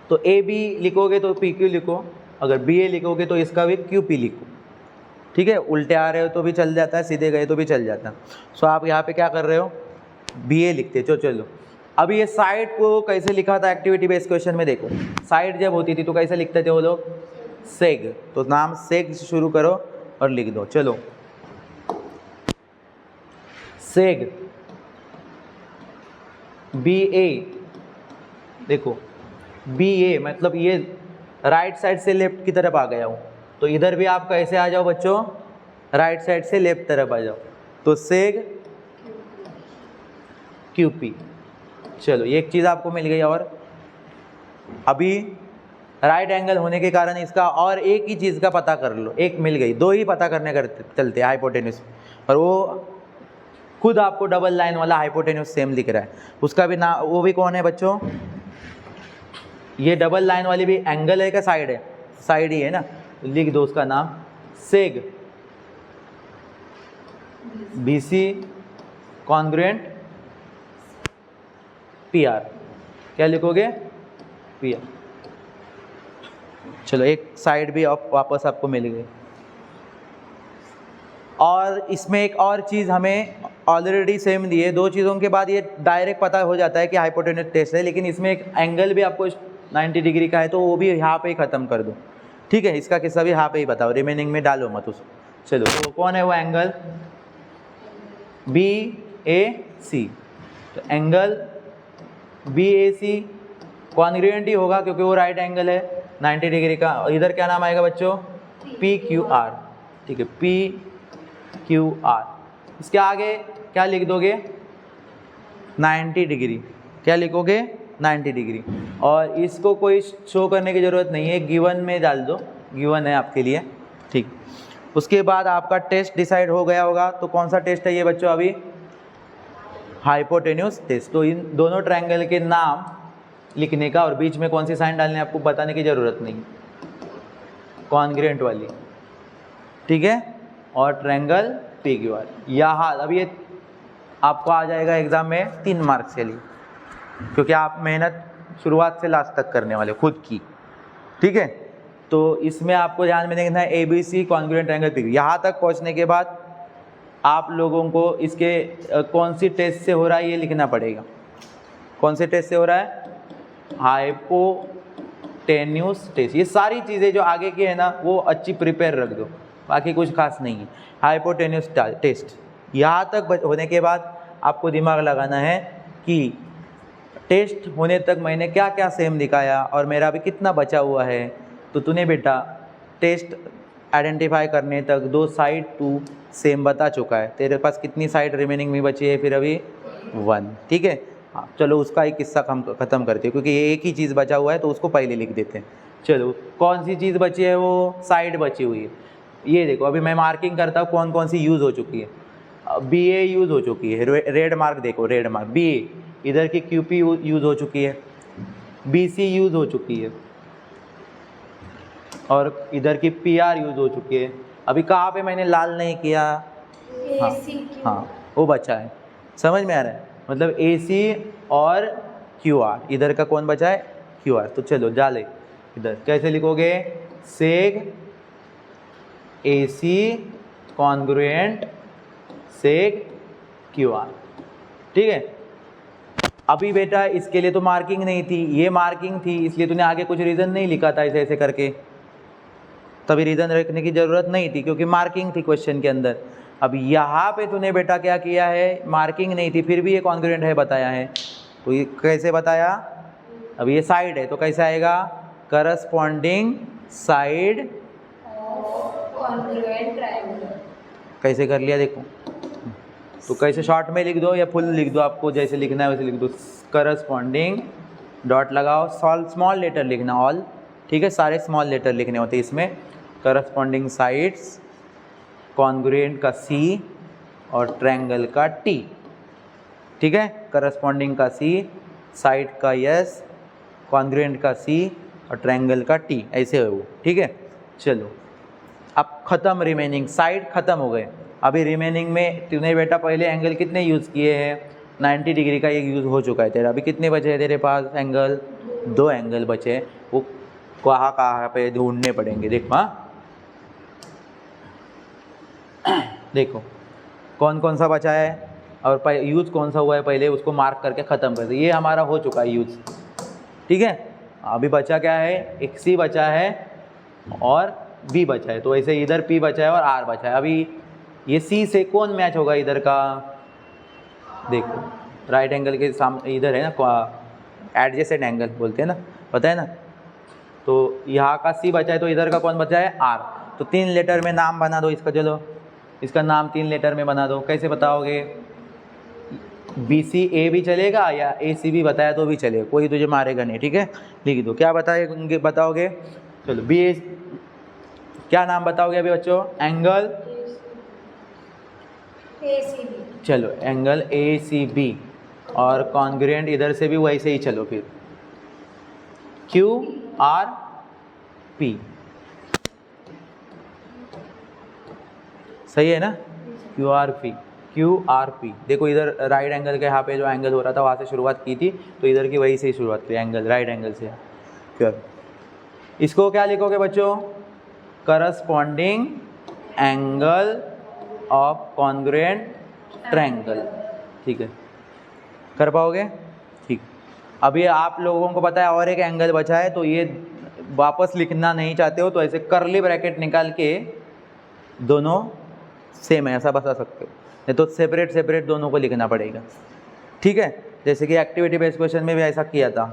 तो AB लिखोगे तो PQ लिखो, अगर BA लिखोगे तो इसका भी QP लिखो। ठीक है, उल्टे आ रहे हो तो भी चल जाता है, सीधे गए तो भी चल जाता है। सो आप यहाँ पे क्या कर रहे हो, BA लिखते। चलो अभी ये साइड को कैसे लिखा था एक्टिविटी बेस्ड क्वेश्चन में। देखो साइड जब होती थी तो कैसे लिखते थे वो लोग, सेग। तो नाम सेग से शुरू करो और लिख दो। चलो सेग BA, देखो BA मतलब ये राइट साइड से लेफ्ट की तरफ आ गया हूँ, तो इधर भी आप कैसे आ जाओ बच्चों, राइट साइड से लेफ्ट तरफ आ जाओ, तो सेग QP। चलो ये एक चीज़ आपको मिल गई। और अभी राइट एंगल होने के कारण इसका और एक ही चीज़ का पता कर लो, एक मिल गई, 2 ही पता करने करते चलते हाइपोटेन्यूस। और वो खुद आपको डबल लाइन वाला हाइपोटेन्यूस सेम दिख रहा है, उसका भी नाम, वो भी कौन है बच्चों, ये डबल लाइन वाली भी एंगल है क्या, साइड है, साइड ही है ना, तो लिख दो उसका नाम सेग BC कॉन्ग्रुएंट PR। क्या लिखोगे, PR। चलो एक साइड भी वापस आपको मिल गई। और इसमें एक और चीज़ हमें ऑलरेडी सेम दी है, 2 चीज़ों के बाद ये डायरेक्ट पता हो जाता है कि हाइपोटेन्यूस टेस्ट है, लेकिन इसमें एक एंगल भी आपको 90 डिग्री का है, तो वो भी यहाँ पे ही ख़त्म कर दो। ठीक है, इसका किस्सा भी यहाँ पे ही बताओ, रिमेनिंग में डालो मत उसको। चलो, तो कौन है वो एंगल? BAC। तो एंगल BAC कॉन्ग्रुएंट ही होगा क्योंकि वो राइट एंगल है 90 डिग्री का। और इधर क्या नाम आएगा बच्चों? PQR। ठीक है, PQR। इसके आगे क्या लिख दोगे? 90 डिग्री। क्या लिखोगे? 90 डिग्री। और इसको कोई शो करने की ज़रूरत नहीं है, गिवन में डाल दो, गिवन है आपके लिए। ठीक, उसके बाद आपका टेस्ट डिसाइड हो गया होगा। तो कौन सा टेस्ट है ये बच्चों? अभी हाइपोटेन्यूस टेस्ट। तो इन दोनों ट्रायंगल के नाम लिखने का और बीच में कौन सी साइन डालने आपको बताने की ज़रूरत नहीं, कॉन्ग्रुएंट वाली। ठीक है, और ट्रायंगल PQR। यहाँ अब ये आपको आ जाएगा एग्जाम में 3 मार्क्स के लिए, क्योंकि आप मेहनत शुरुआत से लास्ट तक करने वाले खुद की। ठीक है, तो इसमें आपको ध्यान में देखना है ABC कॉन्ग्रुएंट ट्रायंगल PQR। यहाँ तक पहुँचने के बाद आप लोगों को इसके कौन सी टेस्ट से हो रहा है ये लिखना पड़ेगा। कौन से टेस्ट से हो रहा है? Hypotenuse test. ये सारी चीज़ें जो आगे की है ना वो अच्छी प्रिपेयर रख दो, बाकी कुछ खास नहीं है। हाइपोटेन्यूस टेस्ट यहाँ तक होने के बाद आपको दिमाग लगाना है कि टेस्ट होने तक मैंने क्या क्या सेम दिखाया और मेरा अभी कितना बचा हुआ है। तो तूने बेटा टेस्ट आइडेंटिफाई करने तक 2 साइड टू सेम बता चुका है, तेरे पास कितनी साइड रिमेनिंग में बची है? फिर अभी 1। ठीक है, हाँ चलो उसका एक किस्सा हम ख़त्म करते हैं, क्योंकि ये एक ही चीज़ बचा हुआ है तो उसको पहले लिख देते हैं। चलो, कौन सी चीज़ बची है? वो साइड बची हुई है। ये देखो, अभी मैं मार्किंग करता हूँ कौन कौन सी यूज़ हो चुकी है। BA यूज़ हो चुकी है, रेड मार्क देखो, रेड मार्क BA। इधर की QP यूज़ हो चुकी है, BC यूज़ हो चुकी है, और इधर की PR यूज़ हो चुकी है। अभी कहाँ पे मैंने लाल नहीं किया? हाँ वो बचा है। समझ में आ रहा है? मतलब AC और QR। इधर का कौन बचा है? QR। तो चलो डाले इधर, कैसे लिखोगे? सेग AC कॉन्ग्रुएंट सेग QR। ठीक है, अभी बेटा इसके लिए तो मार्किंग नहीं थी, ये मार्किंग थी, इसलिए तूने आगे कुछ रीज़न नहीं लिखा था ऐसे ऐसे करके, तभी रीज़न रखने की ज़रूरत नहीं थी क्योंकि मार्किंग थी क्वेश्चन के अंदर। अब यहाँ पे तूने बेटा क्या किया है? मार्किंग नहीं थी फिर भी ये कॉन्ग्रुएंट है बताया है। तो ये कैसे बताया? अब ये साइड है तो कैसे आएगा? Corresponding side congruent triangle. कैसे कर लिया देखो। तो कैसे शॉर्ट में लिख दो या फुल लिख दो, आपको जैसे लिखना है वैसे लिख दो। करस्पॉन्डिंग डॉट लगाओ, स्मॉल लेटर लिखना ऑल। ठीक है, सारे स्मॉल लेटर लिखने होते हैं इसमें। करस्पॉन्डिंग साइड्स, कॉन्ग्रुएंट का C और ट्रायंगल का T। ठीक है, करस्पॉन्डिंग का C, साइड का S, कॉन्ग्रुएंट का C और ट्रायंगल का T, ऐसे है वो। ठीक है, चलो अब ख़त्म, रिमेनिंग साइड ख़त्म हो गए। अभी रिमेनिंग में तूने बेटा पहले एंगल कितने यूज़ किए हैं? 90 डिग्री का एक यूज़ हो चुका है तेरा। अभी कितने बचे हैं तेरे पास एंगल? 2 एंगल बचे हैं, वो कहाँ कहाँ पे ढूंढने पड़ेंगे देखो। हाँ देखो कौन कौन सा बचा है और यूज़ कौन सा हुआ है, पहले उसको मार्क करके ख़त्म कर दे। ये हमारा हो चुका है यूज़। ठीक है, अभी बचा क्या है? एक C बचा है और B बचा है। तो ऐसे इधर P बचा है और R बचा है। अभी ये C से कौन मैच होगा इधर का? देखो राइट एंगल के सामने इधर है ना, एडजेसेंट एंगल बोलते हैं ना, पता है ना। तो यहाँ का C बचा है तो इधर का कौन बचा है? R। तो 3 लेटर में नाम बना दो इसका। चलो इसका नाम 3 लेटर में बना दो। कैसे बताओगे? BCA भी चलेगा या AC भी बताया तो भी चलेगा, कोई तुझे मारेगा नहीं। ठीक है, लिख दो। क्या बताएंगे बताओगे? चलो BA क्या नाम बताओगे अभी बच्चों? Angle ACB। चलो एंगल ACB और कॉन्ग्रुएंट इधर से भी वैसे ही। चलो फिर QRP। सही है ना? QRP। देखो इधर राइट एंगल के यहाँ पे जो एंगल हो रहा था वहाँ से शुरुआत की थी, तो इधर की वही से ही शुरुआत की, एंगल राइट एंगल से। इसको क्या लिखोगे बच्चों? Corresponding angle of congruent triangle. ठीक है, कर पाओगे? ठीक। अभी आप लोगों को पता है और एक एंगल बचा है, तो ये वापस लिखना नहीं चाहते हो तो ऐसे कर्ली ब्रैकेट निकाल के दोनों सेम है ऐसा बता सकते हो, नहीं तो सेपरेट सेपरेट दोनों को लिखना पड़ेगा। ठीक है, जैसे कि एक्टिविटी बेस्ड क्वेश्चन में भी ऐसा किया था,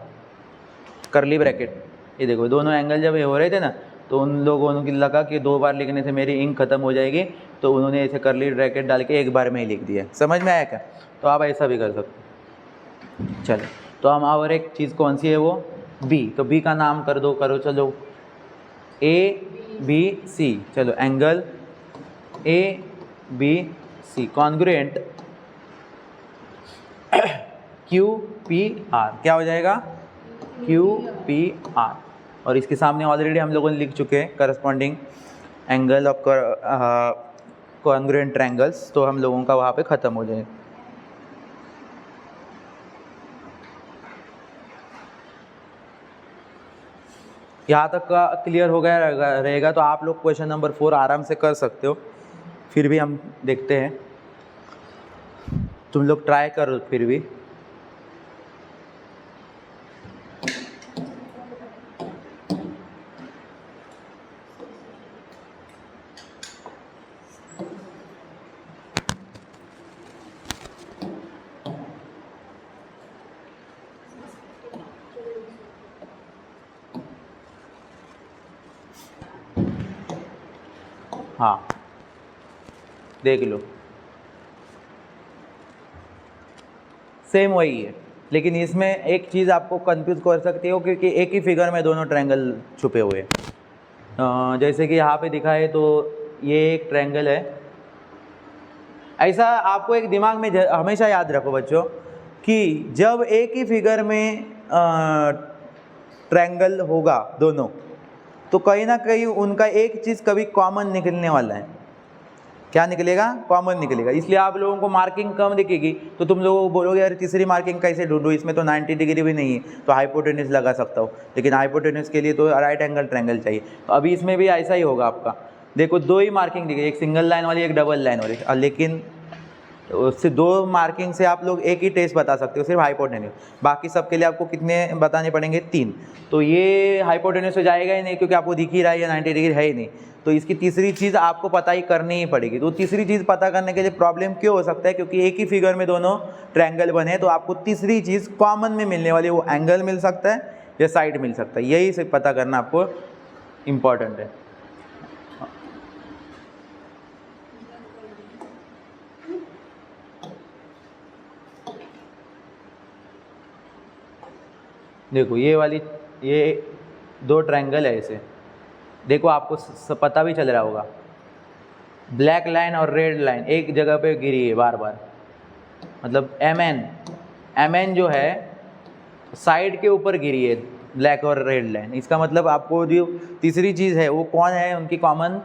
कर्ली ब्रैकेट, ये देखो दोनों एंगल जब ये हो रहे थे ना तो उन लोगों को लगा कि 2 बार लिखने से मेरी इंक खत्म हो जाएगी, तो उन्होंने ऐसे कर्ली ब्रैकेट डाल के 1 बार में ही लिख दिया। समझ में आया क्या? तो आप ऐसा भी कर सकते हो। चलो, तो हम और एक चीज़ कौन सी है वो बी, तो बी का नाम कर दो, करो चलो, ABC। चलो, एंगल ABC कॉन्ग्रुएंट QPR, क्या हो जाएगा? QPR। और इसके सामने ऑलरेडी हम लोगों ने लिख चुके हैं corresponding angle of congruent triangles, तो हम लोगों का वहाँ पे ख़त्म हो जाएगा। यहाँ तक का क्लियर हो गया रहेगा, तो आप लोग क्वेश्चन नंबर 4 आराम से कर सकते हो। फिर भी हम देखते हैं, तुम लोग ट्राई करो फिर भी। हाँ, देख लो, सेम वही है, लेकिन इसमें एक चीज़ आपको कंफ्यूज कर सकती हो क्योंकि एक ही फिगर में दोनों ट्रायंगल छुपे हुए हैं। जैसे कि यहाँ पे दिखा है, तो ये एक ट्रायंगल है। ऐसा आपको एक दिमाग में हमेशा याद रखो बच्चों कि जब एक ही फिगर में ट्रायंगल होगा दोनों, तो कहीं ना कहीं उनका एक चीज़ कभी कॉमन निकलने वाला है। क्या निकलेगा? कॉमन निकलेगा। इसलिए आप लोगों को मार्किंग कम दिखेगी, तो तुम लोगों को बोलोगे यार तीसरी मार्किंग कैसे ढूंढूं, इसमें तो 90 डिग्री भी नहीं है, तो हाइपोटेन्यूज लगा सकता हूँ, लेकिन हाइपोटेन्यूज के लिए तो राइट एंगल ट्रायंगल चाहिए। तो अभी इसमें भी ऐसा ही होगा आपका। देखो 2 ही मार्किंग दिखेगी, एक सिंगल लाइन वाली, एक डबल लाइन वाली, लेकिन उससे 2 मार्किंग से आप लोग एक ही टेस्ट बता सकते हो, सिर्फ हाइपोटेन्यूज। बाकी सब के लिए आपको कितने बताने पड़ेंगे? 3। तो ये हाइपोटेन्यूज से जाएगा ही नहीं क्योंकि आपको दिख ही रहा है ये 90 डिग्री है ही नहीं, तो इसकी तीसरी चीज़ आपको पता ही करनी ही पड़ेगी। तो तीसरी चीज़ पता करने के लिए प्रॉब्लम क्यों हो सकता है? क्योंकि एक ही फिगर में दोनों ट्रायंगल बने, तो आपको तीसरी चीज़ कॉमन में मिलने वाली वो एंगल मिल सकता है या साइड मिल सकता है, यही से पता करना आपको इम्पॉर्टेंट है। देखो ये 2 ट्रायंगल है ऐसे, देखो आपको पता भी चल रहा होगा, ब्लैक लाइन और रेड लाइन एक जगह पे गिरी है बार बार, मतलब MN जो है साइड के ऊपर गिरी है, ब्लैक और रेड लाइन। इसका मतलब आपको जो तीसरी चीज़ है वो कौन है उनकी कॉमन,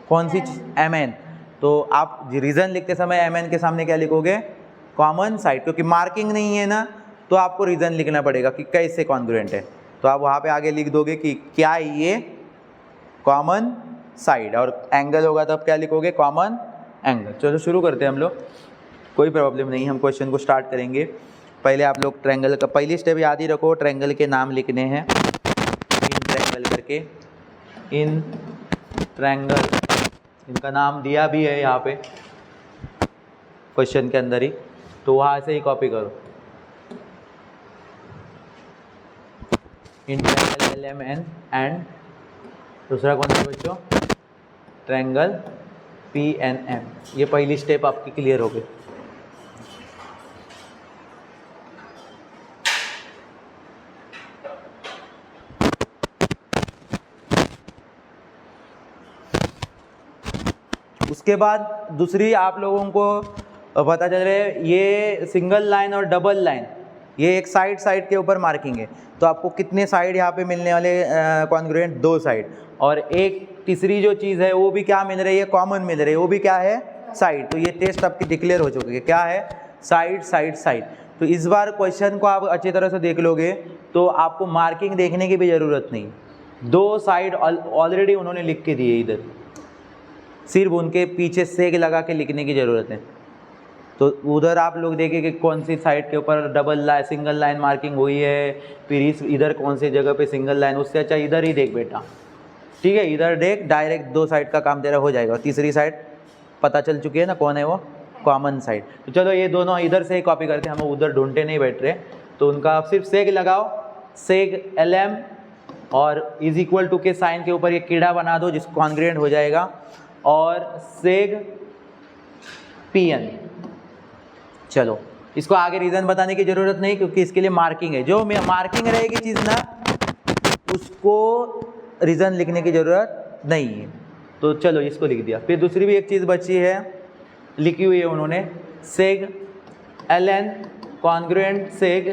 कौन सी चीज़? MN। तो आप रीज़न लिखते समय MN के सामने क्या लिखोगे? कॉमन साइड, क्योंकि मार्किंग नहीं है ना, तो आपको रीज़न लिखना पड़ेगा कि कैसे कॉन्ग्रुएंट है। तो आप वहाँ पे आगे लिख दोगे कि क्या ये कॉमन साइड, और एंगल होगा तब क्या लिखोगे? Common angle. चलो शुरू करते हैं हम लोग, कोई प्रॉब्लम नहीं, हम क्वेश्चन को स्टार्ट करेंगे। पहले आप लोग ट्रायंगल का पहली स्टेप याद ही रखो, ट्रायंगल के नाम लिखने हैं, इन ट्रायंगल करके, इन ट्रायंगल, इनका नाम दिया भी है यहाँ पे क्वेश्चन के अंदर ही, तो वहाँ से ही कॉपी करो। इन ट्रायंगल LMN एंड दूसरा कौन सा बच्चों? Triangle PNM। ये पहली स्टेप आपकी क्लियर हो गई। उसके बाद दूसरी आप लोगों को पता चल रहा है, ये सिंगल लाइन और डबल लाइन, ये एक साइड के ऊपर मार्किंग है, तो आपको कितने साइड यहाँ पे मिलने वाले कॉन्ग्रुएंट? 2 साइड। और एक तीसरी जो चीज़ है वो भी क्या मिल रही है? कॉमन मिल रही है, वो भी क्या है? साइड। तो ये टेस्ट आपकी डिक्लेयर हो चुकी है, क्या है? Side side side. तो इस बार क्वेश्चन को आप अच्छी तरह से देख लोगे तो आपको मार्किंग देखने की भी ज़रूरत नहीं, 2 साइड ऑलरेडी उन्होंने लिख के दिए, इधर सिर्फ उनके पीछे सेक लगा के लिखने की ज़रूरत है। तो उधर आप लोग देखें कि कौन सी साइड के ऊपर सिंगल लाइन मार्किंग हुई है, फिर इस इधर कौन सी जगह पे सिंगल लाइन, उससे अच्छा इधर ही देख बेटा, ठीक है, इधर देख, डायरेक्ट 2 साइड का काम तेरा हो जाएगा। तीसरी साइड पता चल चुकी है ना कौन है वो, कॉमन साइड। तो चलो ये दोनों इधर से ही कॉपी करते हैं, हम उधर ढूंढते नहीं बैठ रहे। तो उनका सिर्फ सेग लगाओ, सेग LM और इज इक्वल टू के साइन के ऊपर ये कीड़ा बना दो जिसको कॉन्ग्रुएंट हो जाएगा, और सेग PN। चलो इसको आगे रीज़न बताने की ज़रूरत नहीं क्योंकि इसके लिए मार्किंग है, जो मार्किंग रहेगी चीज़ ना उसको रीज़न लिखने की ज़रूरत नहीं है। तो चलो इसको लिख दिया। फिर दूसरी भी एक चीज़ बची है, लिखी हुई है उन्होंने, सेग LN कॉन्ग्रुएंट सेग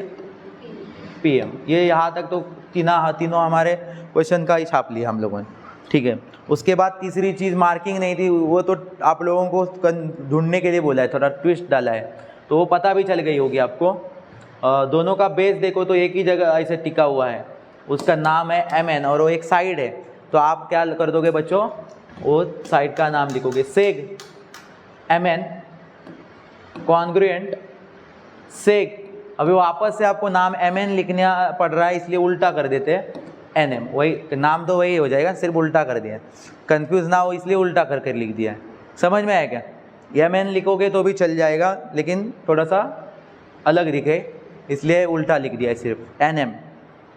PM। ये यहाँ तक तो तीनों हमारे क्वेश्चन का ही छाप लिया हम लोगों ने, ठीक है। उसके बाद तीसरी चीज़ मार्किंग नहीं थी, वो तो आप लोगों को ढूंढने के लिए बोला है, थोड़ा ट्विस्ट डाला है, तो वो पता भी चल गई होगी आपको। दोनों का बेस देखो तो एक ही जगह ऐसे टिका हुआ है, उसका नाम है MN और वो एक साइड है। तो आप क्या कर दोगे बच्चों, वो साइड का नाम लिखोगे, सेग MN कॉन्ग्रुएंट सेग। अभी वापस से आपको नाम MN लिखना पड़ रहा है, इसलिए उल्टा कर देते हैं NM, वही नाम तो वही हो जाएगा, सिर्फ उल्टा कर दिया, कंफ्यूज ना हो इसलिए उल्टा करके लिख दिया है। समझ में आया क्या? MN लिखोगे तो भी चल जाएगा, लेकिन थोड़ा सा अलग लिखे इसलिए उल्टा लिख दिया है सिर्फ NM,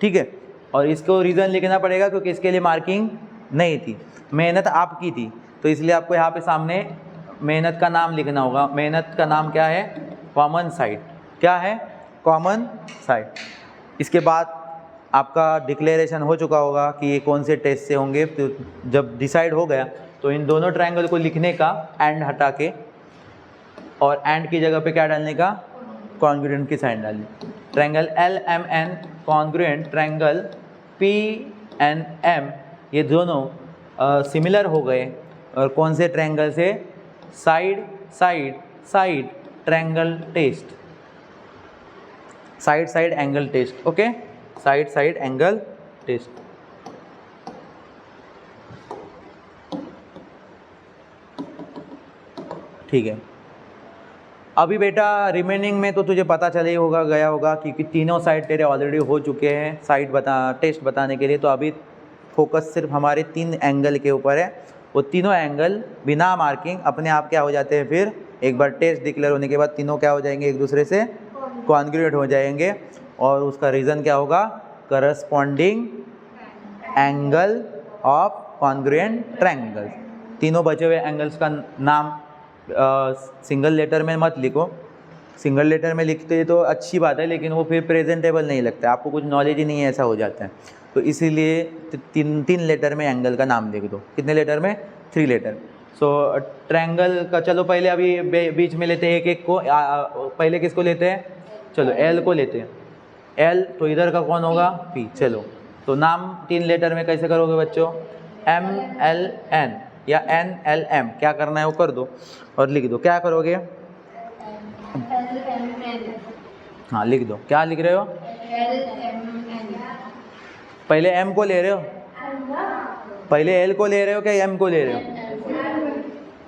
ठीक है। और इसको रीज़न लिखना पड़ेगा क्योंकि इसके लिए मार्किंग नहीं थी, मेहनत आपकी थी, तो इसलिए आपको यहाँ पे सामने मेहनत का नाम लिखना होगा। मेहनत का नाम क्या है? Common side. क्या है? Common side. इसके बाद आपका डिक्लेरेशन हो चुका होगा कि ये कौन से टेस्ट से होंगे। तो जब डिसाइड हो गया तो इन दोनों ट्रायंगल को लिखने का, एंड हटा के, और एंड की जगह पे क्या डालने का? कॉन्ग्रुएंट की साइन डालनी। Triangle LMN congruent triangle PNM, ये दोनों सिमिलर हो गए। और कौन से ट्रायंगल से? Side side side triangle test, side side angle test. Okay, side side angle test. ठीक है। अभी बेटा रिमेनिंग में तो तुझे पता चले होगा, गया होगा, क्योंकि तीनों साइड तेरे ऑलरेडी हो चुके हैं साइड टेस्ट बताने के लिए। तो अभी फोकस सिर्फ हमारे 3 एंगल के ऊपर है। वो तीनों एंगल बिना मार्किंग अपने आप क्या हो जाते हैं, फिर एक बार टेस्ट डिक्लेयर होने के बाद तीनों क्या हो जाएंगे? एक दूसरे से कॉन्ग्रुएंट हो जाएंगे। और उसका रीज़न क्या होगा? Corresponding angle of congruent triangle. तीनों बचे हुए एंगल्स का नाम सिंगल लेटर में मत लिखो, सिंगल लेटर में लिखते तो अच्छी बात है, लेकिन वो फिर प्रेजेंटेबल नहीं लगता, आपको कुछ नॉलेज ही नहीं है, ऐसा हो जाता है। तो इसीलिए 3 लेटर में एंगल का नाम लिख दो। कितने लेटर में? 3 लेटर। सो ट्रायंगल का चलो पहले अभी बीच में लेते हैं एक एक को। पहले किसको लेते हैं? चलो L को लेते हैं। L तो इधर का कौन होगा? P। चलो तो नाम 3 लेटर में कैसे करोगे बच्चों? MLN या NLM, क्या करना है वो कर दो और लिख दो। क्या करोगे? हाँ लिख दो। क्या लिख रहे हो? पहले M को ले रहे हो? पहले L को ले रहे हो क्या M को ले रहे हो?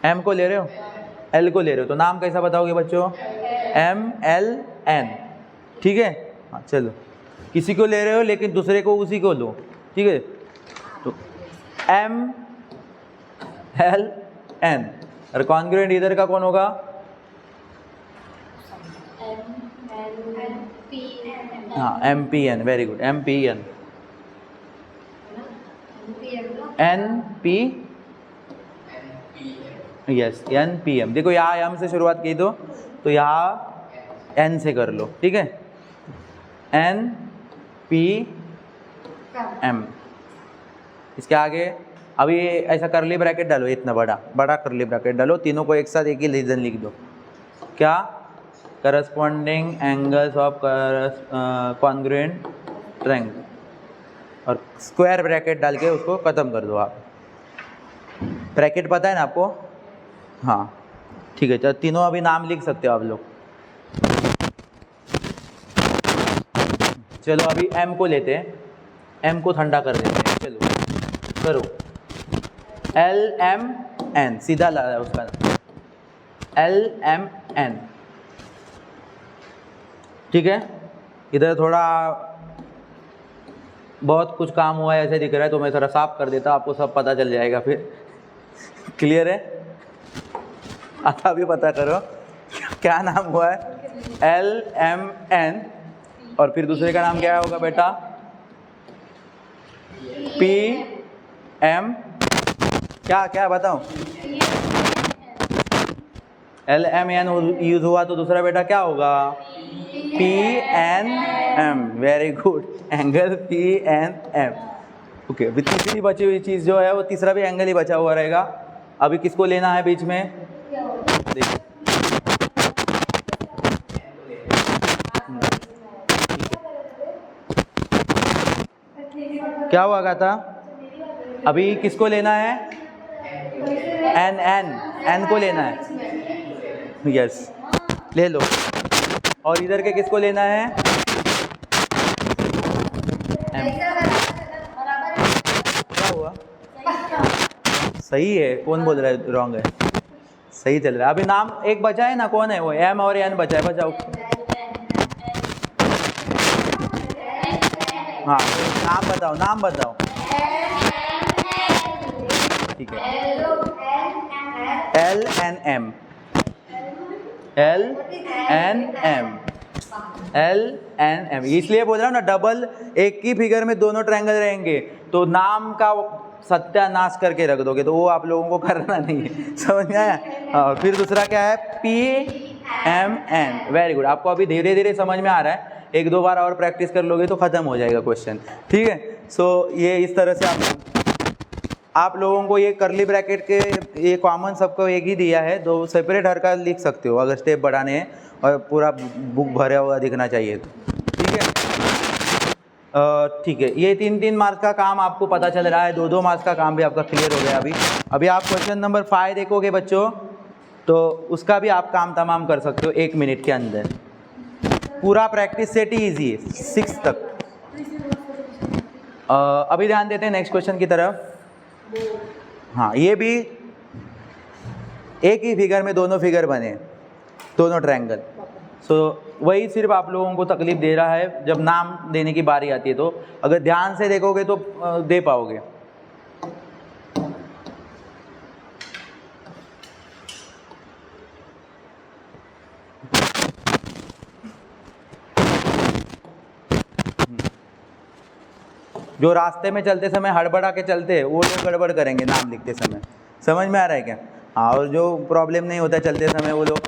M को ले रहे हो, L को ले रहे हो। तो नाम कैसा बताओगे बच्चों? MLN। ठीक है। हाँ चलो, किसी को ले रहे हो लेकिन दूसरे को उसी को लो, ठीक है। तो MLN और कॉन्ग्रुएंट इधर का कौन होगा? हाँ MPN। Very good, MPN। NP, yes NPM। देखो यहाँ M से शुरुआत की तो यहाँ N से कर लो, ठीक है। NPM। इसके आगे अभी ऐसा करली ब्रैकेट डालो, इतना बड़ा करली ब्रैकेट डालो, तीनों को एक साथ एक ही रीजन लिख दो। क्या? Corresponding angles of congruent triangle, और स्क्वायर ब्रैकेट डाल के उसको ख़त्म कर दो आप। ब्रैकेट पता है ना आपको? हाँ ठीक है। चलो तीनों अभी नाम लिख सकते हो आप लोग। चलो अभी M को लेते हैं, M को ठंडा कर देते हैं। चलो करो, LMN सीधा ला उसका नाम, LMN। ठीक है, इधर थोड़ा बहुत कुछ काम हुआ है ऐसे दिख रहा है, तो मैं थोड़ा साफ कर देता, आपको सब पता चल जाएगा फिर। क्लियर है? आता भी पता करो क्या नाम हुआ है, LMN, और फिर दूसरे का नाम क्या होगा बेटा, PM, क्या बताऊं, LMN यूज हुआ तो दूसरा बेटा क्या होगा, PNM। Very good, angle PNM। Okay, तीसरी बची हुई चीज़ जो है वो तीसरा भी एंगल ही बचा हुआ रहेगा। अभी किसको लेना है बीच में, देखिए क्या हुआ था, अभी किसको लेना है, N को लेना है, यस ले लो। और इधर के किसको लेना है, M। क्या हुआ, सही है, कौन बोल रहा है रॉन्ग है, सही चल रहा है। अभी नाम एक बचा है ना, कौन है वो, M और N बचा है, बचाओ। हाँ नाम बताओ। ठीक है, LNM, इसलिए बोल रहा हूँ ना, डबल एक ही फिगर में दोनों ट्रायंगल रहेंगे तो नाम का सत्यानाश करके रख दोगे, तो वो आप लोगों को करना नहीं है, समझ में आया। हाँ, फिर दूसरा क्या है, PMN। वेरी गुड, आपको अभी धीरे धीरे समझ में आ रहा है, एक दो बार और प्रैक्टिस कर लोगे तो ख़त्म हो जाएगा क्वेश्चन। ठीक है, सो ये इस तरह से आप लोगों को ये करली ब्रैकेट के ये कॉमन सबको एक ही दिया है, दो सेपरेट हर का लिख सकते हो अगर स्टेप बढ़ाने हैं और पूरा बुक भरा हुआ दिखना चाहिए तो। ठीक है, ठीक है, ये 3-3 मार्क्स का काम आपको पता चल रहा है, 2-2 मार्क्स का काम भी आपका क्लियर हो गया। अभी आप क्वेश्चन नंबर 5 देखोगे बच्चों, तो उसका भी आप काम तमाम कर सकते हो 1 मिनट के अंदर। पूरा प्रैक्टिस सेट ही ईजी है 6 तक। अभी ध्यान देते हैं नेक्स्ट क्वेश्चन की तरफ। हाँ, ये भी एक ही फिगर में दोनों फिगर बने, दोनों ट्रायंगल। सो वही सिर्फ आप लोगों को तकलीफ दे रहा है, जब नाम देने की बारी आती है तो अगर ध्यान से देखोगे तो दे पाओगे। जो रास्ते में चलते समय हड़बड़ा के चलते हैं वो लोग गड़बड़ करेंगे नाम लिखते समय, समझ में आ रहा है क्या। हाँ, और जो प्रॉब्लम नहीं होता चलते समय वो लोग,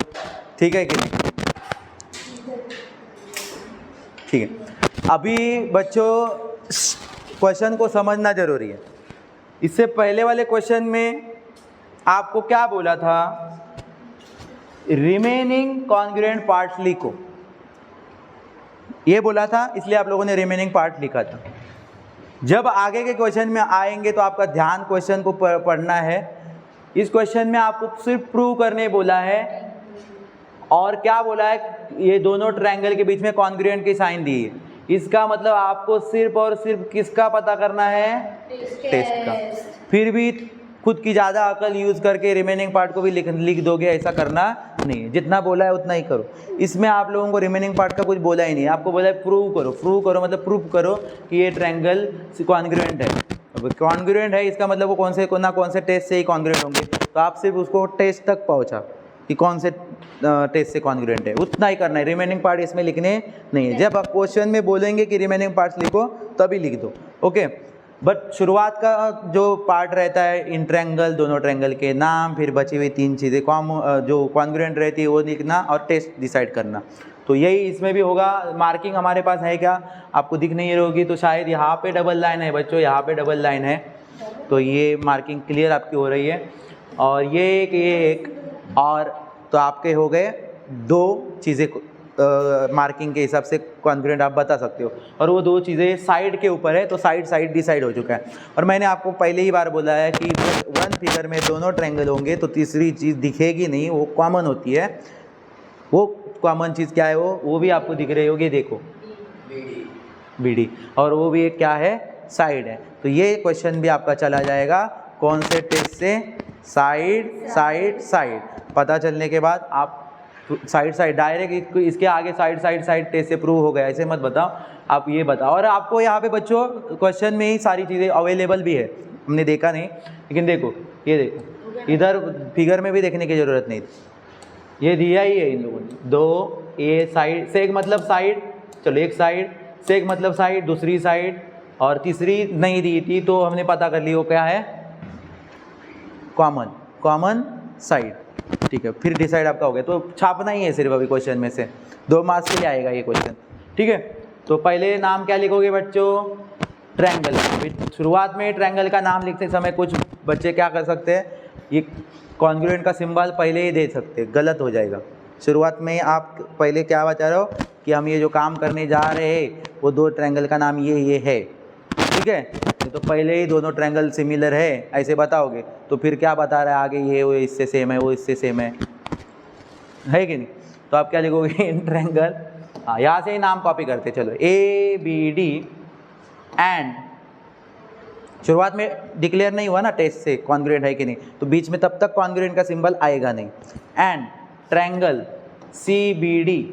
ठीक है कि नहीं। ठीक है, अभी बच्चों क्वेश्चन को समझना जरूरी है। इससे पहले वाले क्वेश्चन में आपको क्या बोला था, रिमेनिंग कॉन्ग्रुएंट पार्ट्स लिखो, ये बोला था, इसलिए आप लोगों ने रिमेनिंग पार्ट लिखा था। जब आगे के क्वेश्चन में आएंगे तो आपका ध्यान क्वेश्चन को पढ़ना है। इस क्वेश्चन में आपको सिर्फ प्रूव करने बोला है, और क्या बोला है, ये दोनों ट्रायंगल के बीच में कॉन्ग्रुएंट की साइन दी है। इसका मतलब आपको सिर्फ और सिर्फ किसका पता करना है, टेस्ट का। फिर भी खुद की ज़्यादा अकल यूज़ करके रिमेनिंग पार्ट को भी लिख दोगे, ऐसा करना नहीं, जितना बोला है उतना ही करो। इसमें आप लोगों को रिमेनिंग पार्ट का कुछ बोला ही नहीं, आपको बोला है प्रूव करो। प्रूव करो मतलब प्रूव करो कि ये ट्रायंगल कॉन्ग्रुएंट है। अब कॉन्ग्रुएंट है इसका मतलब वो कौन से टेस्ट से ही कॉन्ग्रुएंट होंगे, तो आप सिर्फ उसको टेस्ट तक पहुँचा कि कौन से टेस्ट से कॉन्ग्रुएंट है, उतना ही करना है। रिमेनिंग पार्ट इसमें लिखने नहीं है। जब आप क्वेश्चन में बोलेंगे कि रिमेनिंग पार्ट्स लिखो तभी लिख दो, ओके। बट शुरुआत का जो पार्ट रहता है इन ट्रायंगल, दोनों ट्रायंगल के नाम, फिर बची हुई 3 चीज़ें जो कॉन्ग्रुएंट रहती है वो लिखना और टेस्ट डिसाइड करना। तो यही इसमें भी होगा। मार्किंग हमारे पास है क्या, आपको दिख नहीं रही होगी, तो शायद यहाँ पे डबल लाइन है बच्चों, यहाँ पे डबल लाइन है, तो ये मार्किंग क्लियर आपकी हो रही है। और ये एक और, तो आपके हो गए 2 चीज़ें मार्किंग के हिसाब से कॉन्ग्रुएंट आप बता सकते हो। और वो 2 चीज़ें साइड के ऊपर है, तो साइड डिसाइड हो चुका है। और मैंने आपको पहले ही बार बोला है कि वन फिगर में दोनों ट्रायंगल होंगे तो तीसरी चीज़ दिखेगी नहीं, वो कॉमन होती है। वो कॉमन चीज़ क्या है, वो भी आपको दिख रही होगी, देखो BD, और वो भी एक क्या है, साइड है। तो ये क्वेश्चन भी आपका चला जाएगा कौन से टेस्ट से, साइड पता चलने के बाद आप साइड साइड डायरेक्ट इसके आगे साइड टेस्ट से प्रूव हो गया, ऐसे मत बताओ, आप ये बताओ। और आपको यहाँ पे बच्चों क्वेश्चन में ही सारी चीज़ें अवेलेबल भी है, हमने देखा नहीं, लेकिन देखो ये देखो इधर फिगर में भी देखने की ज़रूरत नहीं, ये दिया ही है इन लोगों ने। 2 ये साइड, सेक मतलब साइड, चलो एक साइड, सेक मतलब साइड, दूसरी साइड, और तीसरी नहीं दी थी तो हमने पता कर ली वो क्या है, कॉमन साइड। ठीक है, फिर डिसाइड आपका हो गया। तो छापना ही है सिर्फ अभी क्वेश्चन में से, 2 मार्क्स के लिए आएगा ये क्वेश्चन। ठीक है, तो पहले नाम क्या लिखोगे बच्चों, ट्रायंगल। शुरुआत में ट्रायंगल का नाम लिखते समय कुछ बच्चे क्या कर सकते हैं, ये कॉन्ग्रुएंट का सिंबल पहले ही दे सकते हैं, गलत हो जाएगा। शुरुआत में आप पहले क्या बता रहे हो कि हम ये जो काम करने जा रहे हैं वो 2 ट्रायंगल का नाम ये है। ठीक है, तो पहले ही दोनों ट्रायंगल सिमिलर है ऐसे बताओगे, तो फिर क्या बता रहा है आगे, ये वो इससे सेम है, वो इससे सेम है कि नहीं। तो आप क्या लिखोगे, इन ट्रायंगल, हाँ यहाँ से ही नाम कॉपी करते। चलो ABD एंड, शुरुआत में डिक्लेयर नहीं हुआ ना टेस्ट से कॉन्ग्रुएंट है कि नहीं, तो बीच में तब तक कॉन्ग्रुएंट का सिंबल आएगा नहीं। एंड ट्रायंगल CBD,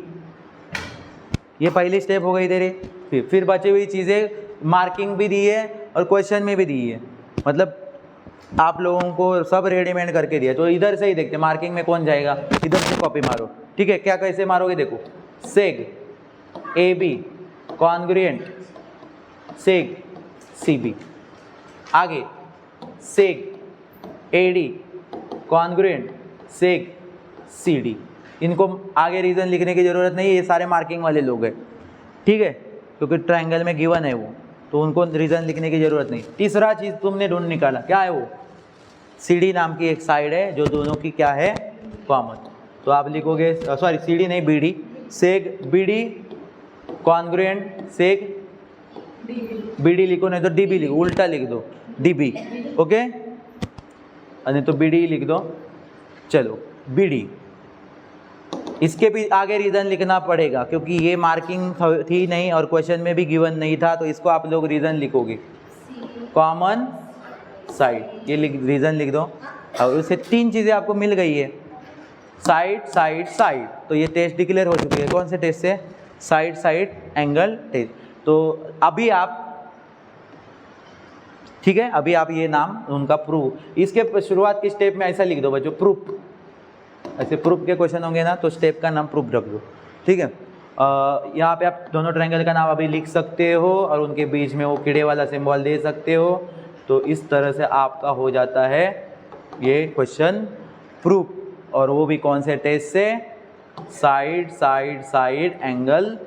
ये पहली स्टेप हो गई तेरी। फिर बची हुई चीज़ें मार्किंग भी दी है और क्वेश्चन में भी दी है, मतलब आप लोगों को सब रेडीमेड करके दिया। तो इधर से ही देखते मार्किंग में कौन जाएगा, इधर से कॉपी मारो। ठीक है, क्या कैसे मारोगे देखो, सेग AB कॉन्ग्रुएंट सेग CB, आगे सेग AD कॉन्ग्रुएंट सेग CD। इनको आगे रीज़न लिखने की ज़रूरत नहीं है, ये सारे मार्किंग वाले लोग हैं। ठीक है, क्योंकि ट्रायंगल में गिवन है वो, तो उनको रीज़न लिखने की ज़रूरत नहीं। तीसरा चीज़ तुमने ढूंढ निकाला, क्या है वो, CD नाम की एक साइड है जो दोनों की क्या है, कॉमन। तो आप लिखोगे, सॉरी CD नहीं BD, सेग BD कॉन्ग्रुएंट सेग BD लिखो, नहीं तो DB लिखो, उल्टा लिख दो DB, ओके, नहीं तो BD लिख दो। चलो BD, इसके भी आगे रीज़न लिखना पड़ेगा क्योंकि ये मार्किंग थी नहीं और क्वेश्चन में भी गिवन नहीं था, तो इसको आप लोग रीज़न लिखोगे, कॉमन साइड, ये रीज़न लिख दो। और उससे 3 चीज़ें आपको मिल गई है, साइड साइड साइड, तो ये टेस्ट डिक्लेयर हो चुकी है। कौन से टेस्ट से, साइड साइड एंगल टेस्ट। तो अभी आप, ठीक है, अभी आप ये नाम उनका प्रूफ, इसके शुरुआत की स्टेप में ऐसा लिख दो बच्चों, प्रूफ। ऐसे प्रूफ के क्वेश्चन होंगे ना तो स्टेप का नाम प्रूफ रख दो। ठीक है, यहाँ पे आप दोनों ट्रायंगल का नाम अभी लिख सकते हो और उनके बीच में वो कीड़े वाला सिंबल दे सकते हो। तो इस तरह से आपका हो जाता है ये क्वेश्चन प्रूफ, और वो भी कौन से टेस्ट से, side side side angle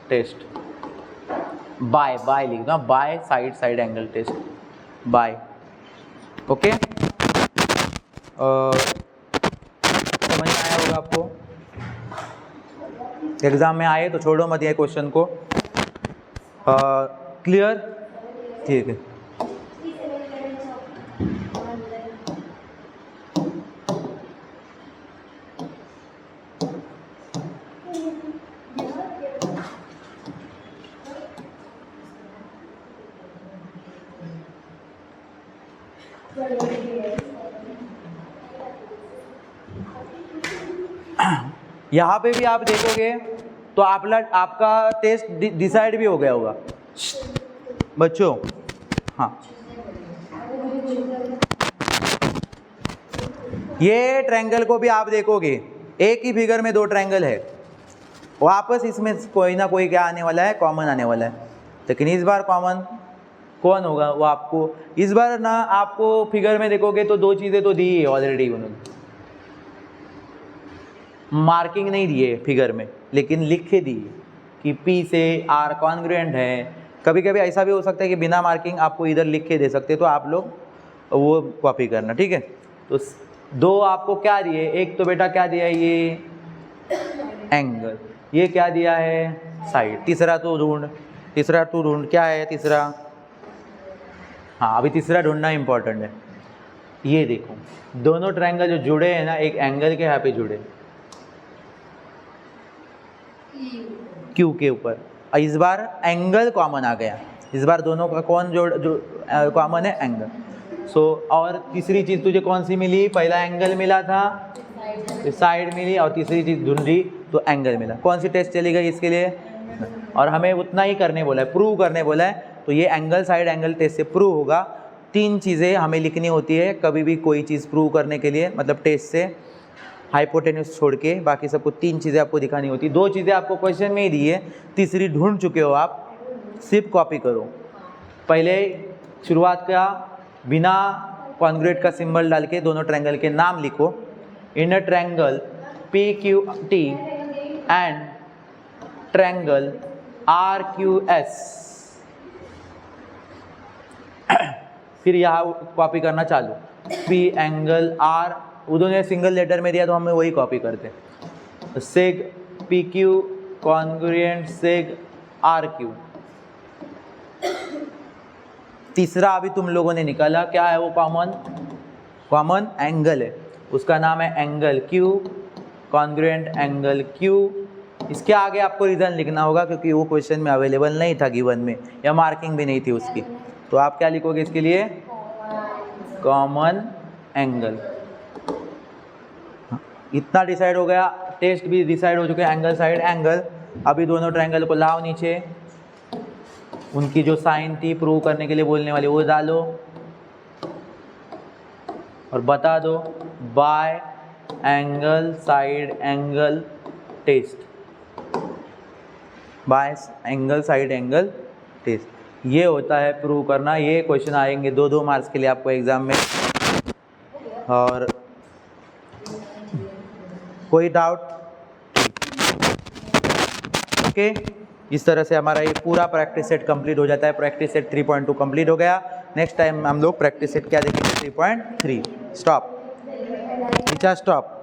test, by लिख दो, by side side angle test, by. Okay, समझ में आया होगा आपको, एग्जाम में आए तो छोड़ो मत ये क्वेश्चन को। क्लियर, ठीक है। यहाँ पे भी आप देखोगे तो आपका टेस्ट डिसाइड भी हो गया होगा बच्चों। हाँ, ये ट्रायंगल को भी आप देखोगे, एक ही फिगर में 2 ट्रायंगल है, वापस इसमें कोई ना कोई क्या आने वाला है, कॉमन आने वाला है। लेकिन इस बार कॉमन कौन होगा वो आपको, इस बार ना आपको फिगर में देखोगे तो 2 चीज़ें तो दी है ऑलरेडी उन्होंने, मार्किंग नहीं दी है फिगर में, लेकिन लिख के दी है कि P से R कॉन्ग्रुएंट है। कभी कभी ऐसा भी हो सकता है कि बिना मार्किंग आपको इधर लिख के दे सकते हैं, तो आप लोग वो कॉपी करना। ठीक है, तो 2 आपको क्या दिए, एक तो बेटा क्या दिया है, ये एंगल, ये क्या दिया है, साइड। तीसरा तो ढूंढ क्या है तीसरा, हाँ अभी तीसरा ढूंढना इंपॉर्टेंट है। ये देखो दोनों ट्रायंगल जो जुड़े हैं ना, एक एंगल के यहाँ पे जुड़े, Q के ऊपर, इस बार एंगल कॉमन आ गया, इस बार दोनों का कौन जो कॉमन है, एंगल। सो और तीसरी चीज़ तुझे कौन सी मिली, पहला एंगल मिला था, साइड मिली और तीसरी चीज़ ढूंढी तो एंगल मिला। कौन सी टेस्ट चली गई इसके लिए? और हमें उतना ही करने बोला है, प्रूव करने बोला है, तो ये एंगल साइड एंगल टेस्ट से प्रूव होगा। 3 चीज़ें हमें लिखनी होती है कभी भी कोई चीज़ प्रूव करने के लिए, मतलब टेस्ट से, हाइपोटेन्यूस छोड़ के बाकी सबको 3 चीज़ें आपको दिखानी होती है। 2 चीज़ें आपको क्वेश्चन में ही दी है, तीसरी ढूंढ चुके हो आप, सिर्फ कॉपी करो। पहले शुरुआत का बिना कॉन्ग्रुएंट का सिंबल डाल के दोनों ट्रायंगल के नाम लिखो। Inner triangle PQT and triangle RQS। फिर यहाँ कॉपी करना चालू, P एंगल R, उन्होंने सिंगल लेटर में दिया तो हमें वही कॉपी करते। सेग PQ कॉन्ग्रुएंट सेग RQ। तीसरा अभी तुम लोगों ने निकाला, क्या है वो? कॉमन एंगल है, उसका नाम है angle Q, congruent angle Q। इसके आगे आपको रीज़न लिखना होगा क्योंकि वो क्वेश्चन में अवेलेबल नहीं था गिवन में, या मार्किंग भी नहीं थी उसकी। तो आप क्या लिखोगे इसके लिए? Common angle. इतना डिसाइड हो गया, टेस्ट भी डिसाइड हो चुके हैं, एंगल साइड एंगल। अभी दोनों ट्रायंगल को लाओ नीचे, उनकी जो साइन थी प्रूव करने के लिए बोलने वाली वो डालो और बता दो by angle side angle test, by angle side angle test. ये होता है प्रूव करना। ये क्वेश्चन आएंगे 2-2 मार्क्स के लिए आपको एग्जाम में। और कोई डाउट? ओके, इस तरह से हमारा ये पूरा प्रैक्टिस सेट कंप्लीट हो जाता है। प्रैक्टिस सेट 3.2 कंप्लीट हो गया। नेक्स्ट टाइम हम लोग प्रैक्टिस सेट क्या देखेंगे? 3.3। Stop, stop.